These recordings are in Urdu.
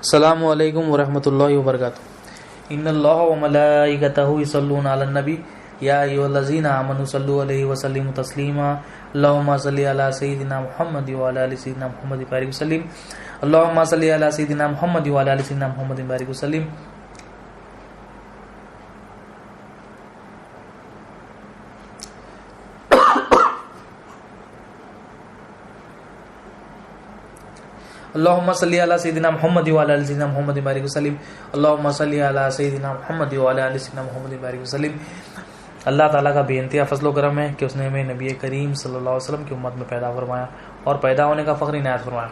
السلام علیکم ورحمۃ اللہ وبرکاتہ۔ ان اللہ وملائکتہ یصلون علی النبی یا ایھا الذین آمنوا صلوا علیہ وسلموا تسلیما اللهم صل علی سیدنا محمد وعلی آل سیدنا محمد وبارک وسلم اللهم صل علی سیدنا محمد وعلی آل سیدنا محمد وبارک وسلم۔ اللهم صل علی سیدنا محمد وعلی آل سیدنا محمد وبارک وسلم اللهم صل علی سیدنا محمد وعلی آل سیدنا محمد وبارک وسلم۔ اللہ تعالیٰ کا بے انتہا فضل و کرم ہے کہ اس نے ہمیں نبی کریم صلی اللہ علیہ وسلم کی امت میں پیدا فرمایا اور پیدا ہونے کا فخر عنایت فرمایا۔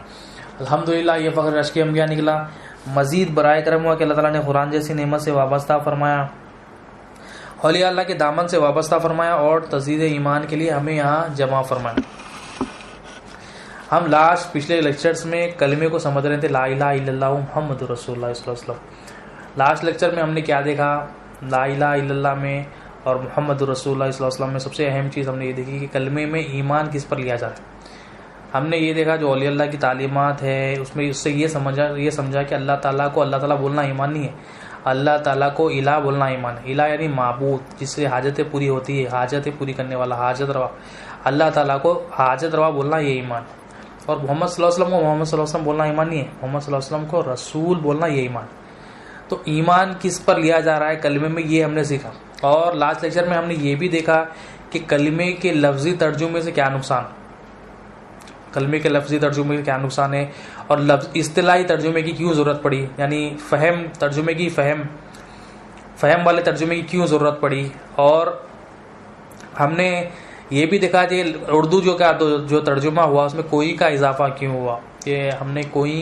الحمدللہ یہ فخر اشک انبیاء نکلا۔ مزید برائے کرم ہوا کہ اللہ تعالیٰ نے قرآن جیسی نعمت سے وابستہ فرمایا، اولیاء اللہ کے دامن سے وابستہ فرمایا اور تجدید ایمان کے لیے ہمیں یہاں جمع فرمایا۔ ہم پچھلے لیکچرز میں کلمے کو سمجھ رہے تھے، لا الہ الا اللہ محمد رسول اللہ صلی اللہ علیہ وسلم۔ لاسٹ لیکچر میں ہم نے کیا دیکھا؟ لا الہ الا اللہ میں اور محمد رسول اللہ صلی اللہ علیہ وسلم میں سب سے اہم چیز ہم نے یہ دیکھی کہ کلمے میں ایمان کس پر لیا جائے۔ ہم نے یہ دیکھا جو اولیاء اللہ کی تعلیمات ہے اس میں اس سے یہ سمجھا کہ اللہ تعالیٰ کو اللہ تعالیٰ بولنا ایمان نہیں ہے، اللہ تعالیٰ کو الہ بولنا ایمان ہے۔ الہ یعنی معبود، جس سے حاجتیں پوری ہوتی ہے، حاجتیں پوری کرنے والا، حاجت روا۔ اللہ تعالیٰ کو حاجت روا بولنا یہ ایمان ہے۔ اور محمد صلی اللہ علیہ وسلم کو محمد صلی اللہ علیہ وسلم بولنا ایمان نہیں ہے، محمد صلی اللہ علیہ وسلم کو رسول بولنا یہ ایمان۔ تو ایمان کس پر لیا جا رہا ہے کلمے میں، یہ ہم نے سیکھا۔ اور لاسٹ لیکچر میں ہم نے یہ بھی دیکھا کہ کلمے کے لفظی ترجمے سے کیا نقصان، کلمے کے لفظی ترجمے سے کیا نقصان ہے اور اصطلاحی ترجمے کی کیوں ضرورت پڑی، یعنی فہم والے ترجمے کی کیوں ضرورت پڑی۔ اور ہم نے یہ بھی دیکھا کہ اردو جو ترجمہ ہوا اس میں کوئی کا اضافہ کیوں ہوا، کہ ہم نے کوئی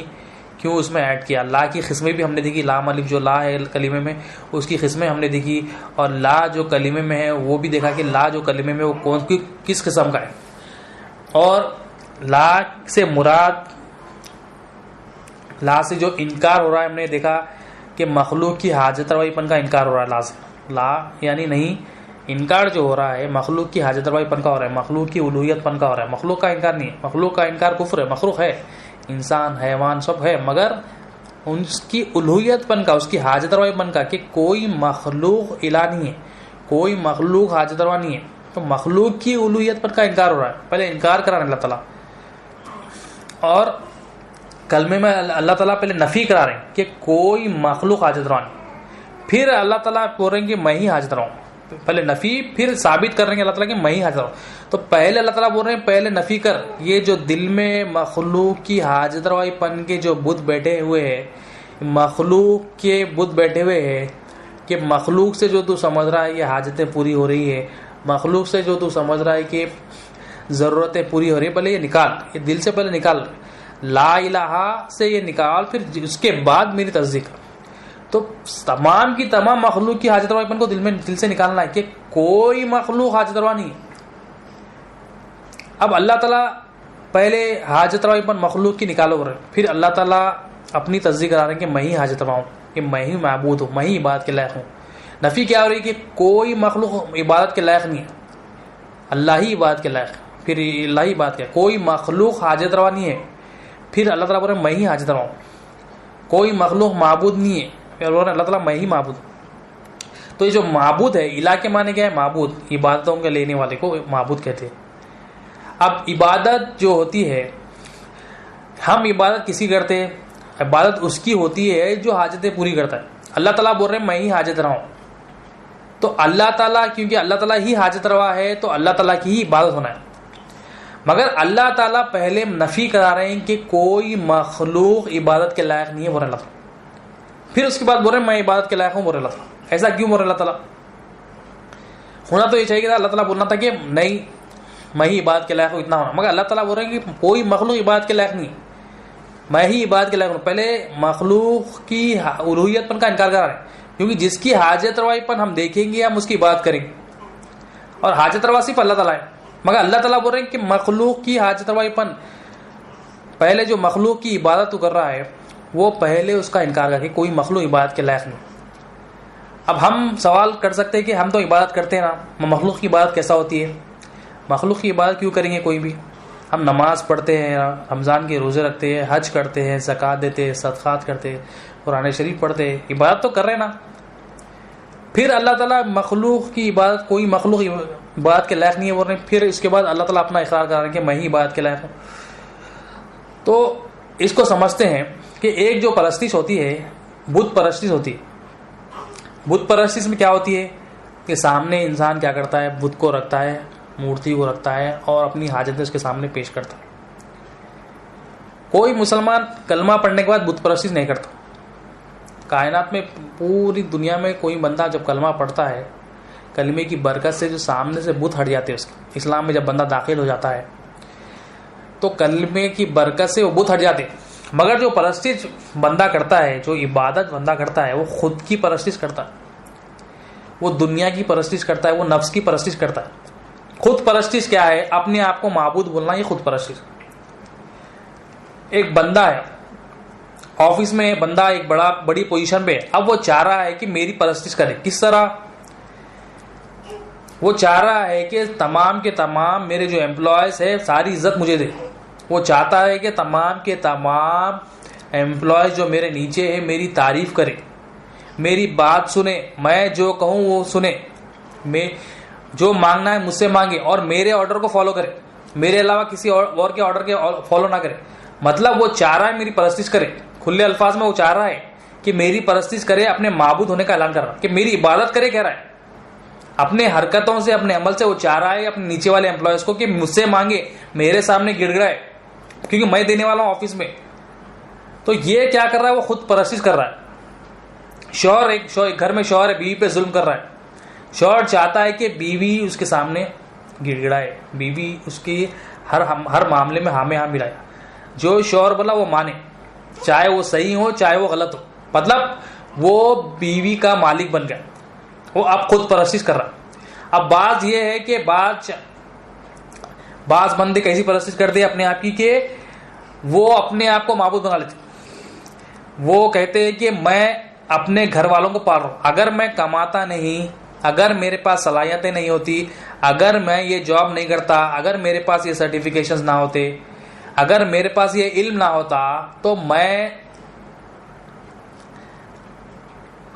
کیوں اس میں ایڈ کیا۔ لا کی قسمیں بھی ہم نے دیکھی، لام الف جو لا ہے کلمے میں اس کی قسمیں ہم نے دیکھی، اور لا جو کلمے میں ہے وہ بھی دیکھا کہ لا جو کلمے میں وہ کس قسم کا ہے۔ اور لا سے مراد، لا سے جو انکار ہو رہا ہے ہم نے دیکھا کہ مخلوق کی حاجت روائی پن کا انکار ہو رہا ہے لا سے۔ لا یعنی نہیں، انکار جو ہو رہا ہے مخلوق کی حاجت روائی پن کا ہو رہا ہے، مخلوق کی الوہیت پن کا ہو رہا ہے۔ مخلوق کا انکار نہیں ہے، مخلوق کا انکار کفر ہے۔ مخلوق ہے، انسان حیوان سب ہے، مگر اس کی الوہیت پن کا، اس کی حاجت روائی پن کا، کہ کوئی مخلوق الہ نہیں ہے، کوئی مخلوق حاجت روا نہیں ہے، تو مخلوق کی الوہیت پن کا انکار ہو رہا ہے۔ پہلے انکار کرا اللہ تعالیٰ، اور کلمے میں اللہ تعالیٰ پہلے نفی کرا رہے ہیں کہ کوئی مخلوق حاجت روا نہیں، پھر اللہ تعالیٰ بول رہے ہیں کہ میں ہی حاجت روا ہوں۔ پہلے نفی پھر ثابت کر رہے ہیں اللہ تعالیٰ کہ میں ہی حاجت روا ہوں۔ تو پہلے اللہ تعالیٰ بول رہے ہیں پہلے نفی کر، یہ جو دل میں مخلوق کی حاجت روائی پن کے جو بت بیٹھے ہوئے ہیں، مخلوق کے بت بیٹھے ہوئے ہیں، کہ مخلوق سے جو تو سمجھ رہا ہے یہ حاجتیں پوری ہو رہی ہے، مخلوق سے جو تو سمجھ رہا ہے کہ ضرورتیں پوری ہو رہی ہے، پہلے یہ نکال، یہ دل سے پہلے نکال، لا الہ سے یہ نکال، پھر اس کے بعد میری تصدیق۔ تو تمام کی تمام مخلوق کی حاجت روائی پن کو دل سے نکالنا ہے کہ کوئی مخلوق حاجت روا نہیں ہے۔ اب اللہ تعالیٰ پہلے حاجت روائی پن مخلوق کی نکالو رہے، پھر اللہ تعالیٰ اپنی تصدیق کرا رہے ہیں کہ میں ہی حاجت روا ہوں، کہ میں ہی معبود ہوں، میں ہی عبادت کے لائق ہوں۔ نفی کیا ہو رہی ہے کہ کوئی مخلوق عبادت کے لائق نہیں ہے، اللہ ہی عبادت کے لائق، پھر اللہ ہی عبادت کیا، کوئی مخلوق حاجت روا نہیں ہے، پھر اللہ تعالیٰ بول رہے ہیں میں ہی حاجت روا ہوں۔ کوئی مخلوق معبود نہیں ہے، پھر بول رہے ہیں اللہ تعالیٰ میں ہی معبود ہوں۔ تو یہ جو معبود ہے، الہ کے معنی کیا ہے؟ معبود، عبادتوں کے لینے والے کو معبود کہتے ہیں۔ اب عبادت جو ہوتی ہے، ہم عبادت کسی کرتے ہیں؟ عبادت اس کی ہوتی ہے جو حاجتیں پوری کرتا ہے۔ اللہ تعالیٰ بول رہے ہیں میں ہی حاجت روا ہوں، تو اللہ تعالیٰ، کیونکہ اللہ تعالیٰ ہی حاجت روا ہے تو اللہ تعالیٰ کی ہی عبادت ہونا ہے۔ مگر اللہ تعالیٰ پہلے نفی کرا رہے ہیں کہ کوئی مخلوق عبادت کے لائق نہیں ہے، بول رہے اللہ تعالیٰ، پھر اس کے بعد بول رہے ہیں میں عبادت کے لائق ہوں، بول رہے اللہ تعالیٰ۔ ایسا کیوں بول رہے اللہ تعالیٰ؟ ہونا تو یہ چاہیے کہ اللہ تعالیٰ بولنا تھا کہ نہیں میں ہی عبادت کے لائق ہوں، اتنا ہونا، مگر اللہ تعالیٰ بول رہے ہیں کہ کوئی مخلوق عبادت کے لائق نہیں، میں ہی عبادت کے لائق ہوں۔ پہلے مخلوق کی الوہیت پن کا انکار کرا رہے ہیں، کیونکہ جس کی حاجت روائی پن ہم دیکھیں گے ہم اس کی عبادت کریں گے، اور حاجت روا صرف اللہ تعالیٰ ہے، مگر اللہ تعالیٰ بول رہے ہیں کہ مخلوق کی حاجت روائی پن، پہلے جو مخلوق کی عبادت تو کر رہا ہے وہ پہلے اس کا انکار کر کے کوئی مخلوق عبادت کے لائق نہیں۔ اب ہم سوال کر سکتے ہیں کہ ہم تو عبادت کرتے ہیں نا، مخلوق کی عبادت کیسا ہوتی ہے؟ مخلوق کی عبادت کیوں کریں گے کوئی بھی؟ ہم نماز پڑھتے ہیں، رمضان کے روزے رکھتے ہیں، حج کرتے ہیں، زکوٰۃ دیتے ہیں، صدقات کرتے ہیں، قرآن شریف پڑھتے ہیں، عبادت تو کر رہے ہیں نا. پھر اللہ تعالیٰ مخلوق کی عبادت، کوئی مخلوق عبادت کے لائق نہیں ہے، بول رہے ہیں. پھر اس کے بعد اللہ تعالیٰ اپنا اقرار کر رہے ہیں کہ میں ہی عبادت کے لائق ہوں. تو اس کو سمجھتے ہیں کہ ایک جو پرستش ہوتی ہے بت پرستش ہوتی ہے. بت پرستش میں کیا ہوتی ہے کہ سامنے انسان کیا کرتا ہے، بت کو رکھتا ہے، مورتی کو رکھتا ہے اور اپنی حاجتیں اس کے سامنے پیش کرتا ہے. کوئی مسلمان کلمہ پڑھنے کے بعد بت پرستش نہیں کرتا. کائنات میں پوری دنیا میں کوئی بندہ جب کلمہ پڑھتا ہے، کلمے کی برکت سے جو سامنے سے بت ہٹ جاتے ہیں. اس کے اسلام میں جب بندہ داخل ہو جاتا ہے تو کلمے کی برکت سے وہ بت ہٹ جاتے ہیں. مگر جو پرستش بندہ کرتا ہے، جو عبادت بندہ کرتا ہے، وہ خود کی پرستش کرتا ہے، وہ دنیا کی پرستش کرتا ہے، وہ نفس کی پرستش کرتا ہے. خود پرستش کیا ہے؟ اپنے آپ کو معبود بولنا، یہ خود پرستش. ایک بندہ ہے آفس میں، بندہ ایک بڑی پوزیشن پہ، اب وہ چاہ رہا ہے کہ میری پرستش کرے. کس طرح؟ وہ چاہ رہا ہے کہ تمام کے تمام میرے جو امپلائیز ہے ساری عزت مجھے دے. وہ چاہتا ہے کہ تمام کے تمام امپلائیز جو میرے نیچے ہے میری تعریف کرے، میری بات سنے، میں جو کہوں وہ سنے، میں جو مانگنا ہے مجھ سے مانگے اور میرے آرڈر کو فالو کرے، میرے علاوہ کسی اور کے آرڈر کے فالو نہ کرے. مطلب وہ چاہ رہا ہے میری پرستش کرے. کھلے الفاظ میں وہ چاہ رہا ہے کہ میری پرستش کرے، اپنے معبود ہونے کا اعلان کر رہا ہے کہ میری عبادت کرے. کہہ رہا ہے اپنے حرکتوں سے، اپنے عمل سے وہ چاہ رہا ہے اپنے نیچے والے امپلائیز کو کہ مجھ سے مانگے، میرے سامنے گڑ گڑائے، کیونکہ میں دینے والا ہوں آفس میں. تو یہ کیا کر رہا ہے؟ وہ خود پرستش کر رہا ہے. ایک گھر میں شوہر ہے، بیوی پہ ظلم کر رہا ہے. شوہر چاہتا ہے کہ بیوی اس کے سامنے گڑ گڑائے، بیوی اس کی ہر معاملے میں ہاں میں ہاں ملائے. جو شوہر بولا وہ مانے، چاہے وہ صحیح ہو چاہے وہ غلط ہو. مطلب وہ بیوی کا مالک بن گیا، وہ اب خود پرستش کر رہا. اب بات یہ ہے کہ بعض بندے کیسی پرستش کرتے ہیں اپنے آپ کی کہ وہ اپنے آپ کو معبود بنا لیتے. وہ کہتے ہیں کہ میں اپنے گھر والوں کو پال رہا ہوں، اگر میں کماتا نہیں، اگر میرے پاس صلاحیتیں نہیں ہوتی، اگر میں یہ جاب نہیں کرتا، اگر میرے پاس یہ سرٹیفکیشنز نہ ہوتے، اگر میرے پاس یہ علم نہ ہوتا، تو میں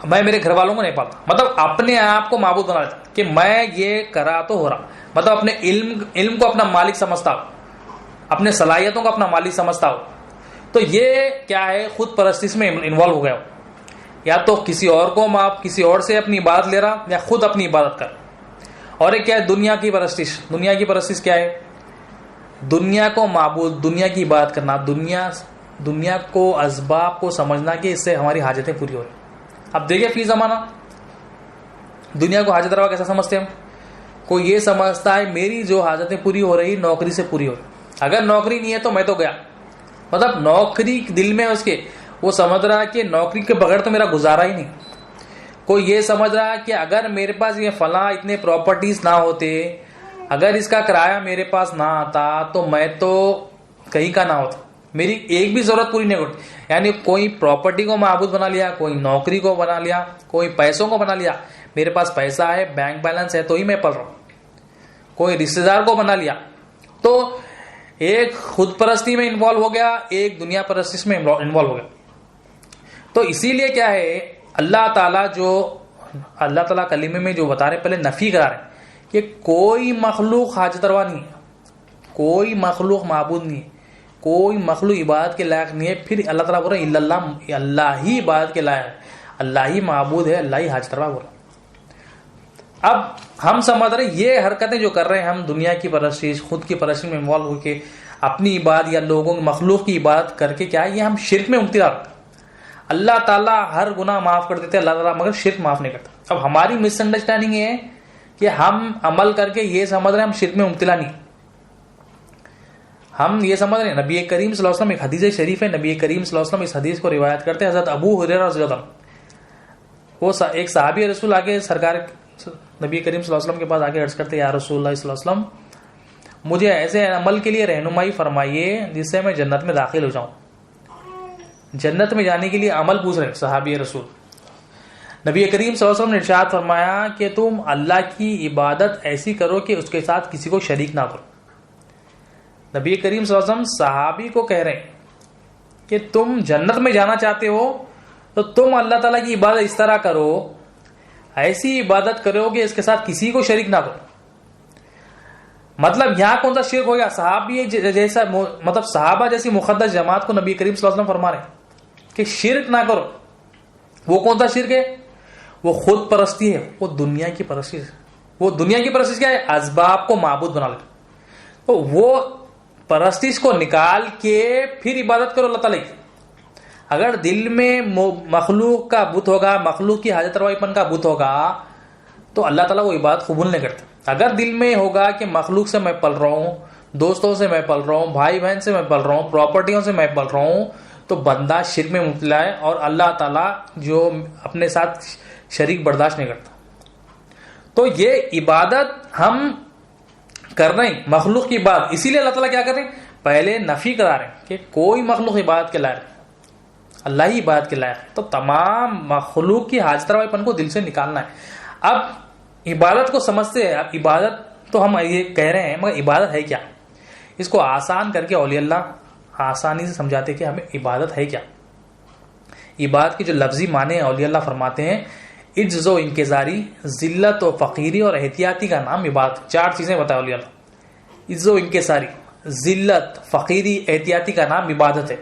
میرے گھر والوں کو نہیں پالتا. مطلب اپنے آپ کو معبود بنا لیتا کہ میں یہ کرا تو ہو رہا. مطلب اپنے علم کو اپنا مالک سمجھتا ہو، اپنے صلاحیتوں کو اپنا مالک سمجھتا ہو. تو یہ کیا ہے؟ خود پرستش میں انوالو ہو گیا ہو. یا تو کسی اور سے اپنی عبادت لے رہا، یا خود اپنی عبادت کر. اور ایک کیا ہے؟ دنیا کی پرستش. دنیا کی پرستش کیا ہے؟ دنیا کو معبود، دنیا کی عبادت کرنا، دنیا کو اسباب کو سمجھنا کہ اس سے ہماری حاجتیں پوری ہو رہی. اب دیکھیں فی زمانہ دنیا کو حاجت روا کیسا سمجھتے ہیں ہم. کوئی یہ سمجھتا ہے میری جو حاجتیں پوری ہو رہی نوکری سے پوری ہو رہی، اگر نوکری نہیں ہے تو میں تو گیا. مطلب نوکری دل میں اس کے، وہ سمجھ رہا کہ نوکری کے بغیر تو میرا گزارا ہی نہیں. کوئی یہ سمجھ رہا کہ اگر میرے پاس یہ فلاں اتنے پراپرٹیز نہ ہوتے، اگر اس کا کرایہ میرے پاس نہ آتا تو میں تو کہیں کا نہ ہوتا، میری ایک بھی ضرورت پوری نہیں ہوتی. یعنی کوئی پراپرٹی کو معبود بنا لیا، کوئی نوکری کو بنا لیا، کوئی پیسوں کو بنا لیا. میرے پاس پیسہ ہے، بینک بیلنس ہے تو ہی میں پل رہا ہوں. کوئی رشتے دار کو بنا لیا. تو ایک خود پرستی میں انوالو ہو گیا، ایک دنیا پرستی میں انوالو ہو گیا. تو اسی لیے کیا ہے، اللہ تعالیٰ کلمے میں جو بتا رہے ہیں، پہلے نفی کرا رہے ہیں کہ کوئی مخلوق حاجت روا نہیں ہے، کوئی مخلوق معبود نہیں ہے، کوئی مخلوق عبادت کے لائق نہیں ہے. پھر اللہ تعالیٰ بول رہے ہیں اللہ ہی عبادت کے لائق ہے، اللہ ہی معبود ہے، اللہ ہی حاجت روا بول رہا. اب ہم سمجھ رہے یہ حرکتیں جو کر رہے ہیں ہم، دنیا کی پرستش، خود کی پرستش میں انوالو ہو کے اپنی عبادت یا لوگوں کی مخلوق کی عبادت کر کے کیا ہے، یہ ہم شرک میں مبتلا. اللہ تعالیٰ ہر گناہ معاف کر دیتے اللہ تعالیٰ، مگر شرک معاف نہیں کرتا. اب ہماری مس انڈرسٹینڈنگ یہ ہے کہ ہم عمل کر کے یہ سمجھ رہے ہیں ہم شرک میں مبتلا نہیں. ہم یہ سمجھ رہے ہیں نبی کریم صلی اللہ علیہ وسلم، ایک حدیث شریف ہے، نبی کریم صلی اللہ علیہ وسلم اس حدیث کو روایت کرتے ہیں. حضرت ابو ہریرہ رضی اللہ عنہ، وہ ایک صحابی رسول آگے سرکار نبی کریم صلی اللہ علیہ وسلم کے پاس آگے عرض کرتے ہیں، یا رسول اللہ صلی اللہ علیہ وسلم مجھے ایسے عمل کے لیے رہنمائی فرمائیے جس سے میں جنت میں داخل ہو جاؤں. جنت میں جانے کے لیے عمل پوچھ رہے صحابی رسول. نبی کریم صلی اللہ علیہ وسلم نے ارشاد فرمایا کہ تم اللہ کی عبادت ایسی کرو کہ اس کے ساتھ کسی کو شریک نہ کرو. نبی کریم صلی اللہ علیہ وسلم صحابی کو کہہ رہے ہیں کہ تم جنت میں جانا چاہتے ہو تو تم اللہ تعالیٰ کی عبادت اس طرح کرو، ایسی عبادت کرو کہ اس کے ساتھ کسی کو شریک نہ کرو. مطلب یہاں کون سا شرک ہو گیا؟ صحابی جیسا، مطلب صحابہ جیسی مقدس جماعت کو نبی کریم صلی اللہ علیہ وسلم فرما رہے ہیں کہ شرک نہ کرو. وہ کون سا شرک ہے؟ وہ خود پرستی ہے، وہ دنیا کی پرستی ہے. وہ دنیا کی پرستش کیا ہے؟ اسباب کو معبود بنا لے. تو وہ پرستش کو نکال کے پھر عبادت کرو اللہ تعالیٰ کی. اگر دل میں مخلوق کا بت ہوگا، مخلوق کی حاجت روائی پن کا بت ہوگا، تو اللہ تعالیٰ وہ عبادت قبول نہیں کرتا. اگر دل میں ہوگا کہ مخلوق سے میں پل رہا ہوں، دوستوں سے میں پل رہا ہوں، بھائی بہن سے میں پل رہا ہوں، پراپرٹیوں سے میں پل رہا ہوں، تو بندہ شرک میں مبتلا ہے اور اللہ تعالیٰ جو اپنے ساتھ شریک برداشت نہیں کرتا. تو یہ عبادت ہم کر رہے ہیں مخلوق کی بات، اسی لیے اللہ تعالیٰ کیا کر رہے ہیں؟ پہلے نفی کرا رہے ہیں کہ کوئی مخلوق عبادت کے لائق ہے، اللہ ہی عبادت کے لائق ہے. تو تمام مخلوق کی حاجت روائی پن کو دل سے نکالنا ہے. اب عبادت کو سمجھتے ہیں. اب عبادت تو ہم یہ کہہ رہے ہیں، مگر عبادت ہے کیا؟ اس کو آسان کر کے اولیاء اللہ آسانی سے سمجھاتے کہ ہمیں عبادت ہے کیا. عبادت کی جو لفظی معنی ہے اولیاء اللہ فرماتے ہیں عجز و انکساری، ذلت و فقیری اور احتیاطی کا نام عبادت. 4 چیزیں بتائے اولیاء اللہ. عجز و انکساری، ذلت، فقیری، احتیاطی کا نام عبادت ہے.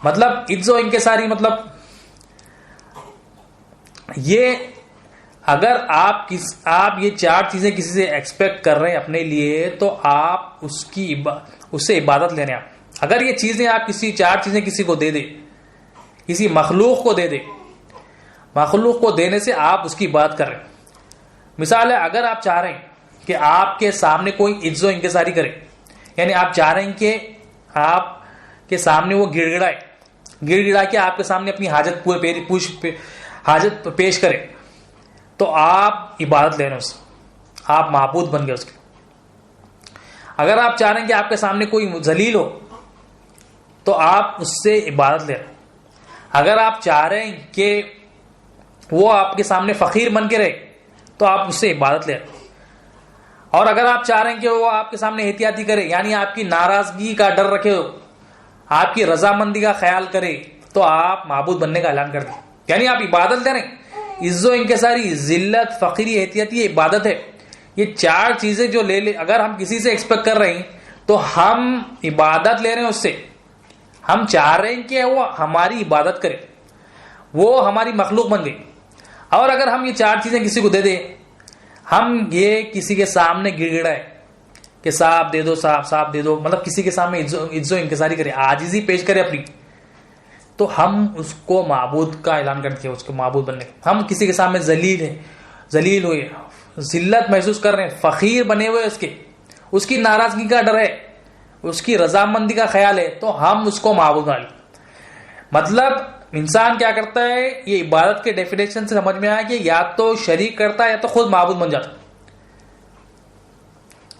مطلب عجز و انکساری مطلب یہ اگر آپ یہ 4 چیزیں کسی سے ایکسپیکٹ کر رہے ہیں اپنے لیے تو آپ اس سے عبادت لے رہے ہیں. اگر یہ چیزیں آپ 4 چیزیں کسی کو دے دیں، کسی مخلوق کو دے دیں، مخلوق کو دینے سے آپ اس کی بات کر رہے ہیں. مثال ہے، اگر آپ چاہ رہے ہیں کہ آپ کے سامنے کوئی عجز و انکساری کرے، یعنی آپ چاہ رہے ہیں کہ آپ کے سامنے وہ گڑ گڑا کے آپ کے سامنے اپنی حاجت پیش کرے، تو آپ عبادت لے رہے ہیں اس سے، آپ معبود بن گئے اس کے. اگر آپ چاہ رہے ہیں کہ آپ کے سامنے کوئی ذلیل ہو تو آپ اس سے عبادت لے رہے ہیں. اگر آپ چاہ رہے ہیں کہ وہ آپ کے سامنے فقیر بن کے رہے تو آپ اس سے عبادت لے رہے ہیں. اور اگر آپ چاہ رہے ہیں کہ وہ آپ کے سامنے احتیاطی کرے، یعنی آپ کی ناراضگی کا ڈر رکھے ہو، آپ کی رضامندی کا خیال کرے، تو آپ معبود بننے کا اعلان کر دیں. یعنی آپ عبادت لے رہے ہیں. عز و انکساری، ذلت، فقیری، احتیاطی، یہ عبادت ہے. یہ 4 چیزیں جو اگر ہم کسی سے ایکسپیکٹ کر رہے ہیں تو ہم عبادت لے رہے ہیں اس سے. ہم چاہ رہے ہیں کہ وہ ہماری عبادت کرے، وہ ہماری مخلوق بن گئی. اور اگر ہم یہ 4 چیزیں کسی کو دے دیں، ہم یہ کسی کے سامنے گڑ گڑائے کہ صاحب دے دو، صاحب دے دو، مطلب کسی کے سامنے عز و انکساری کرے، عاجزی پیش کرے اپنی، تو ہم اس کو معبود کا اعلان کرتے ہیں، اس کو معبود بننے. ہم کسی کے سامنے ذلیل ہوئے، ذلت محسوس کر رہے ہیں، فقیر بنے ہوئے، اس کی ناراضگی کا ڈر ہے، اس کی رضامندی کا خیال ہے، تو ہم اس کو معبود بنا لیں. مطلب انسان کیا کرتا ہے؟ یہ عبادت کے ڈیفینیشن سے سمجھ میں آیا کہ یا تو شریک کرتا ہے یا تو خود معبود بن جاتا.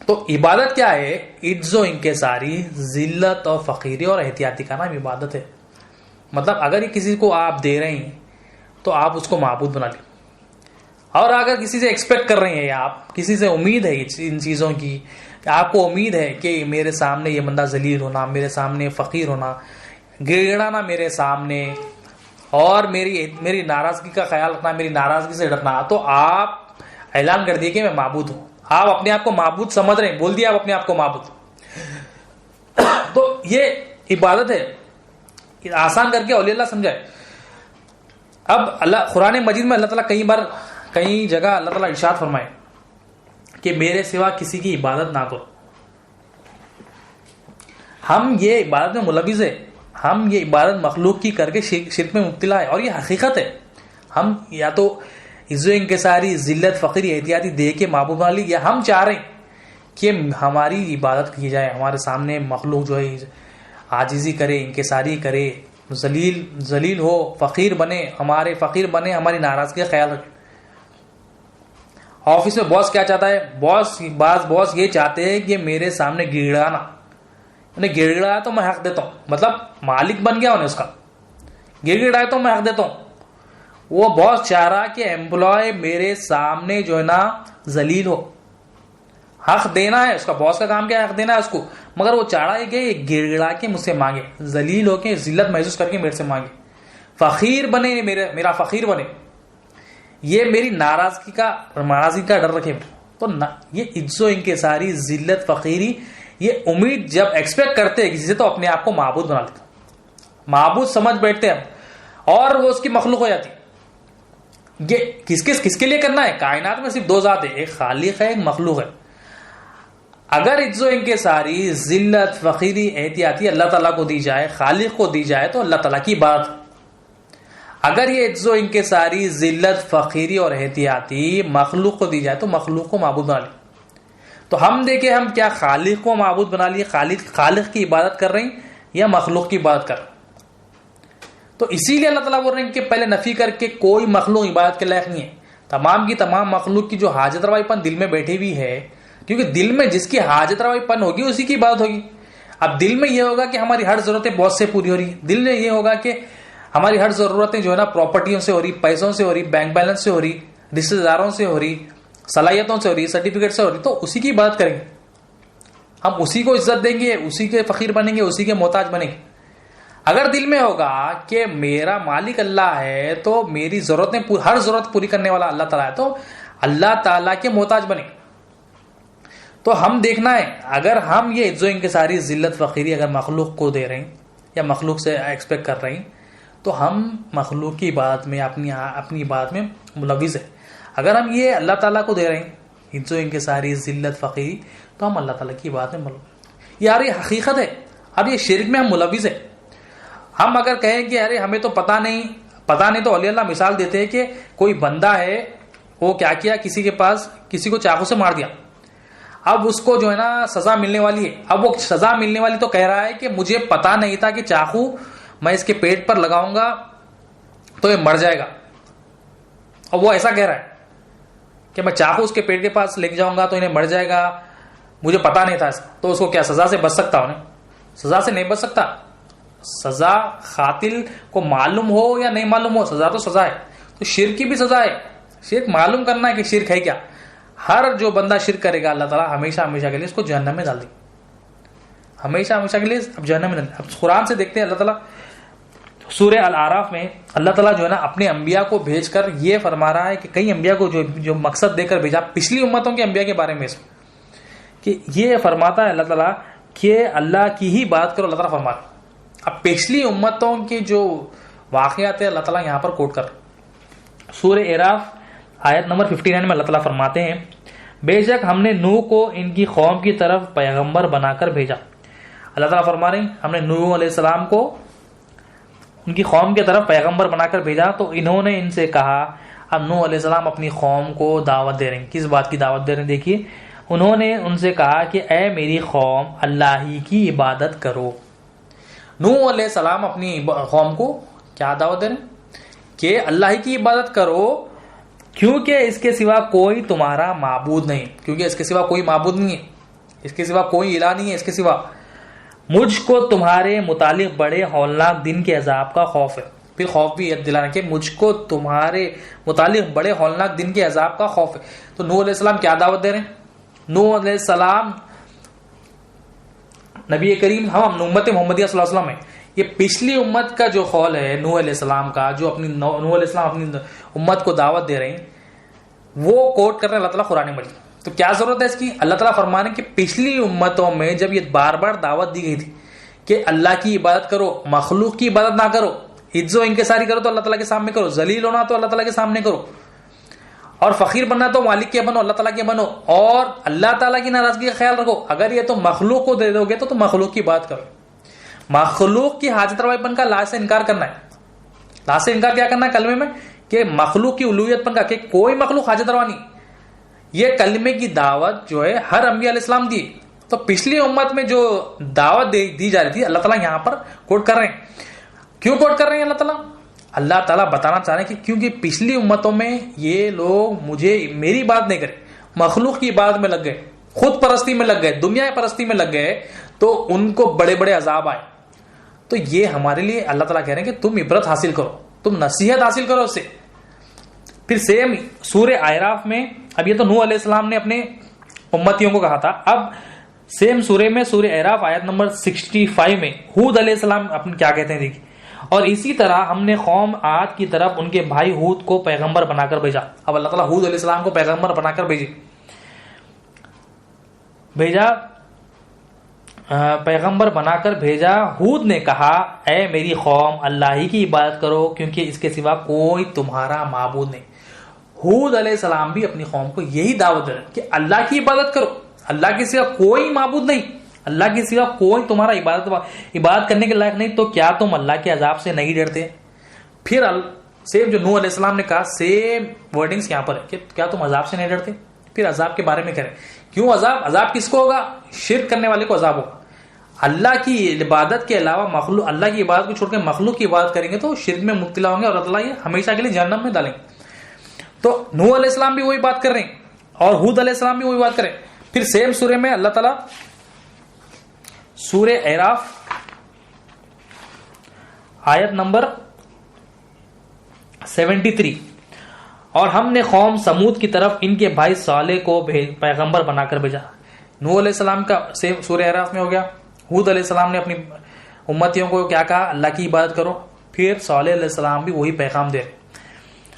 تو عبادت کیا ہے؟ عجز و انکساری، ذلت اور فقیری اور احتیاطی کا نام عبادت ہے. مطلب اگر یہ کسی کو آپ دے رہے ہیں تو آپ اس کو معبود بنا لیں. اور اگر کسی سے ایکسپیکٹ کر رہے ہیں یا آپ کسی سے امید ہے ان چیزوں کی، آپ کو امید ہے کہ میرے سامنے یہ بندہ ذلیل ہونا، میرے سامنے فقیر ہونا، گڑگڑانا میرے سامنے، اور میری ناراضگی کا خیال رکھنا، میری ناراضگی سے ڈرنا، تو آپ اعلان کر دیے کہ میں معبود ہوں. آپ اپنے آپ کو معبود سمجھ رہے ہیں، بول دیا آپ اپنے آپ کو معبود. تو یہ عبادت ہے. آسان کر کے اولیاء اللہ سمجھائے. اب قرآن مجید میں اللہ تعالیٰ کئی جگہ اللہ تعالیٰ ارشاد فرمائے کہ میرے سوا کسی کی عبادت نہ کرو. ہم یہ عبادت میں ملوث ہے، ہم یہ عبادت مخلوق کی کر کے شرک میں مبتلا ہے، اور یہ حقیقت ہے. ہم یا تو عز و انکساری، ذلت، فقری، احتیاطی دے کے معبود بنا لی، یا ہم چاہ رہے ہیں کہ ہماری عبادت کی جائے، ہمارے سامنے مخلوق جو ہے عاجزی کرے، انکساری کرے، ذلیل ہو، فقیر بنے، ہماری ناراضگی کا خیال رکھے. آفس میں باس کیا چاہتا ہے؟ بعض باس یہ چاہتے ہیں کہ میرے سامنے گڑگڑانا، انہیں گڑگڑایا تو میں حق دیتا ہوں، مطلب مالک بن گیا انہیں اس کا، گڑگڑایا تو میں حق دیتا ہوں. وہ باس چاہ رہا کہ ایمپلائی میرے سامنے جو ہے نا ذلیل ہو، حق دینا ہے، اس کا باس کا کام کیا ہے حق دینا ہے اس کو، مگر وہ چاڑا ہے کہ یہ گڑ گڑا کے مجھ سے مانگے، ذلیل ہو کے ذلت محسوس کر کے میرے سے مانگے، فقیر بنے، میرا فقیر بنے، یہ میری ناراضگی کا ڈر رکھے. تو یہ عجز و انکساری، ذلت، فقیری، یہ امید جب ایکسپیکٹ کرتے ہیں کسی سے تو اپنے آپ کو معبود بنا لیتے، معبود سمجھ بیٹھتے ہیں اور وہ اس کی مخلوق ہو جاتی. یہ کس کے لیے کرنا ہے؟ کائنات میں صرف دو ذات ہے، ایک خالق ہے، ایک مخلوق ہے. اگر عجز و انکساری، ذلت، فقیری، احتیاطی اللہ تعالیٰ کو دی جائے، خالق کو دی جائے تو اللہ تعالیٰ کی بات. اگر یہ عجز و انکساری، ذلت، فقیری اور احتیاطی مخلوق کو دی جائے تو مخلوق کو معبود بنا لی. تو ہم دیکھیں ہم کیا خالق کو معبود بنا لیے، خالق کی عبادت کر رہے ہیں یا مخلوق کی عبادت کر رہے ہیں. تو اسی لیے اللہ تعالیٰ بول رہے ہیں کہ پہلے نفی کر کے کوئی مخلوق عبادت کے لائق نہیں ہے. تمام کی تمام مخلوق کی جو حاجت روائی پن دل میں بیٹھی ہوئی ہے، کیونکہ دل میں جس کی حاجت روائی پن ہوگی اسی کی عبادت ہوگی. اب دل میں یہ ہوگا کہ ہماری ہر ضرورتیں بہت سے پوری ہو رہی، دل میں یہ ہوگا کہ ہماری ہر ضرورتیں جو ہے نا پراپرٹیوں سے ہو رہی، پیسوں سے ہو رہی، بینک بیلنس سے ہو رہی، رشتے داروں سے ہو رہی، صلاحیتوں سے ہو رہی، سرٹیفکیٹ سے ہو رہی، تو اسی کی عبادت کریں گے. ہم اسی کو عزت دیں گے، اسی کے فقیر بنیں گے، اسی کے محتاج بنیں گے. اگر دل میں ہوگا کہ میرا مالک اللہ ہے تو میری ضرورتیں ہر ضرورت پوری کرنے والا اللہ تعالیٰ ہے تو اللہ تعالیٰ کے محتاج بنیں. تو ہم دیکھنا ہے اگر ہم یہ عزت و انکساری، ذلت، فقیری اگر مخلوق کو دے رہے ہیں یا مخلوق سے ایکسپیکٹ کر رہے ہیں تو ہم مخلوق کی عبادت میں اپنی عبادت میں ملوث ہے. اگر ہم یہ اللہ تعالیٰ کو دے رہے ہیں عزت و انکساری، ذلت، فقیری تو ہم اللہ تعالیٰ کی عبادت میں ملوث. یار یہ حقیقت ہے. اب یہ شرک میں ہم ملوث ہے. ہم اگر کہیں کہ ارے ہمیں تو پتہ نہیں تو علی اللہ مثال دیتے ہیں کہ کوئی بندہ ہے وہ کیا کیا، کسی کے پاس کسی کو چاقو سے مار دیا، اب اس کو جو ہے نا سزا ملنے والی ہے. اب وہ سزا ملنے والی تو کہہ رہا ہے کہ مجھے پتا نہیں تھا کہ چاقو میں اس کے پیٹ پر لگاؤں گا تو یہ مر جائے گا. اور وہ ایسا کہہ رہا ہے کہ میں چاقو اس کے پیٹ کے پاس لے جاؤں گا تو انہیں مر جائے گا، مجھے پتا نہیں تھا اس کا. تو اس کو کیا سزا سے بچ سکتا؟ انہیں سزا سے نہیں بچ سکتا. سزا قاتل کو معلوم ہو یا نہیں معلوم ہو، سزا تو سزا ہے. تو شرک کی بھی سزا ہے. شرک معلوم کرنا ہے کہ شرک ہے کیا. ہر جو بندہ شرک کرے گا اللہ تعالیٰ ہمیشہ کے لیے اس کو جہنم میں ڈال دے، ہمیشہ کے لیے اب جہنم میں ڈال دے. اب قرآن سے دیکھتے ہیں اللہ تعالیٰ سورہ الاعراف میں اللہ تعالیٰ جو ہے نا اپنے انبیاء کو بھیج کر یہ فرما رہا ہے کہ کئی انبیاء کو جو مقصد دے کر بھیجا پچھلی امتوں کے انبیاء کے بارے میں کہ یہ فرماتا ہے اللہ تعالیٰ کہ اللہ کی ہی بات کرو. اللہ تعالیٰ فرماتا ہے. اب پچھلی امتوں کے جو واقعات ہیں اللہ تعالیٰ یہاں پر کوٹ کر سورہ اعراف آیت نمبر 59 میں اللہ تعالیٰ فرماتے ہیں بے شک ہم نے نوح کو ان کی قوم کی طرف پیغمبر بنا کر بھیجا. اللہ تعالیٰ فرما رہے ہیں ہم نے نوح علیہ السلام کو ان کی قوم کی طرف پیغمبر بنا کر بھیجا تو انہوں نے ان سے کہا. اب نوح علیہ السلام اپنی قوم کو دعوت دے رہے ہیں. کس بات کی دعوت دے رہے ہیں؟ دیکھیے انہوں نے ان سے کہا کہ اے میری قوم اللہ ہی کی عبادت کرو. نوح علیہ السلام اپنی قوم کو کیا دعوت دے رہے ہیں کہ اللہ ہی کی عبادت کرو کیونکہ اس کے سوا کوئی تمہارا معبود نہیں. کیونکہ اس کے سوا کوئی معبود نہیں ہے، اس کے سوا کوئی الہ نہیں ہے، اس کے سوا مجھ کو تمہارے متعلق بڑے ہولناک دن کے عذاب کا خوف ہے. پھر خوف بھی یاد دلانا کہ مجھ کو تمہارے متعلق بڑے ہولناک دن کے عذاب کا خوف ہے. تو نوح علیہ السلام کیا دعوت دے رہے ہیں؟ نوح علیہ السلام نبی کریم ہم امت محمدیہ صلی اللہ علیہ وسلم ہے. یہ پچھلی امت کا جو قول ہے نوح علیہ السلام کا، جو نوح علیہ السلام اپنی امت کو دعوت دے رہے ہیں وہ کوٹ کر رہے ہیں اللہ تعالیٰ قرآن مجید. تو کیا ضرورت ہے اس کی؟ اللہ تعالیٰ فرمانے کہ پچھلی امتوں میں جب یہ بار بار دعوت دی گئی تھی کہ اللہ کی عبادت کرو، مخلوق کی عبادت نہ کرو، عجز و انکساری کرو تو اللہ تعالیٰ کے سامنے کرو، ذلیل ہونا تو اللہ تعالیٰ کے سامنے کرو، اور فقیر بننا تو مالک کے بنو، اللہ تعالیٰ کے بنو، اور اللہ تعالیٰ کی ناراضگی کا خیال رکھو. اگر یہ تو مخلوق کو دے دو گے تو مخلوق کی بات کرو. مخلوق کی حاجت روائی پن کا لا سے انکار کرنا ہے. لا سے انکار کیا کرنا ہے کلمے میں؟ کہ مخلوق کی الوہیت پن کا کہ کوئی مخلوق حاجت روا نہیں. یہ کلمے کی دعوت جو ہے ہر انبیاء علیہ السلام دی. تو پچھلی امت میں جو دعوت دی جا رہی تھی اللہ تعالیٰ یہاں پر کوٹ کر رہے ہیں. کیوں کوٹ کر رہے ہیں اللہ تعالیٰ بتانا چاہ رہے ہیں کہ کیونکہ پچھلی امتوں میں یہ لوگ میری بات نہیں کرے، مخلوق کی بات میں لگ گئے، خود پرستی میں لگ گئے، دنیا پرستی میں لگ گئے تو ان کو بڑے بڑے عذاب آئے. تو یہ ہمارے لیے اللہ تعالیٰ کہہ رہے ہیں کہ تم عبرت حاصل کرو، تم نصیحت حاصل کرو اس سے. پھر سیم سورہ اعراف میں اب یہ تو نوح علیہ السلام نے اپنے امتیوں کو کہا تھا. اب سیم سورہ میں سورہ اعراف آیت نمبر 65 میں ہود علیہ السلام اپنے کیا کہتے ہیں دیکھیے. اور اسی طرح ہم نے قوم عاد کی طرف ان کے بھائی ہود کو پیغمبر بنا کر بھیجا. اب اللہ تعالیٰ ہود علیہ السلام کو پیغمبر بنا کر پیغمبر بنا کر بھیجا. ہود نے کہا اے میری قوم اللہ ہی کی عبادت کرو کیونکہ اس کے سوا کوئی تمہارا معبود نہیں. ہود علیہ السلام بھی اپنی قوم کو یہی دعوت دے رہے کہ اللہ کی عبادت کرو, اللہ کے سوا کوئی معبود نہیں, اللہ کے سوا کوئی تمہارا عبادت کرنے کے لائق نہیں. تو کیا تم اللہ کے عذاب سے نہیں ڈرتے؟ پھر سیم جو نوح علیہ السلام نے کہا سیم ورڈنگز یہاں پر ہے کہ کیا تم عذاب سے نہیں ڈرتے. پھر عذاب کے بارے میں کریں. کیوں عذاب کس کو ہوگا؟ شرک کرنے والے کو عذاب ہوگا. اللہ کی عبادت کے علاوہ مخلوق, اللہ کی عبادت کو چھوڑ کے مخلوق کی عبادت کریں گے تو شرک میں مبتلا ہوں گے اور اللہ تعالیٰ یہ ہمیشہ کے لیے جہنم میں ڈالیں گے. تو نوح علیہ السلام بھی وہی بات کر رہے ہیں اور ہود علیہ السلام بھی وہی بات کریں. پھر سیم سورہ میں اللہ تعالیٰ سورہ اعراف آیت نمبر 73 اور ہم نے قوم سمود کی طرف ان کے بھائی صالح کو پیغمبر بنا کر بھیجا. نوح علیہ السلام کا سیم سورہ اعراف میں ہو گیا. ہود علیہ السلام نے اپنی امتیوں کو کیا کہا؟ اللہ کی عبادت کرو. پھر صالح علیہ السلام بھی وہی پیغام دے رہے.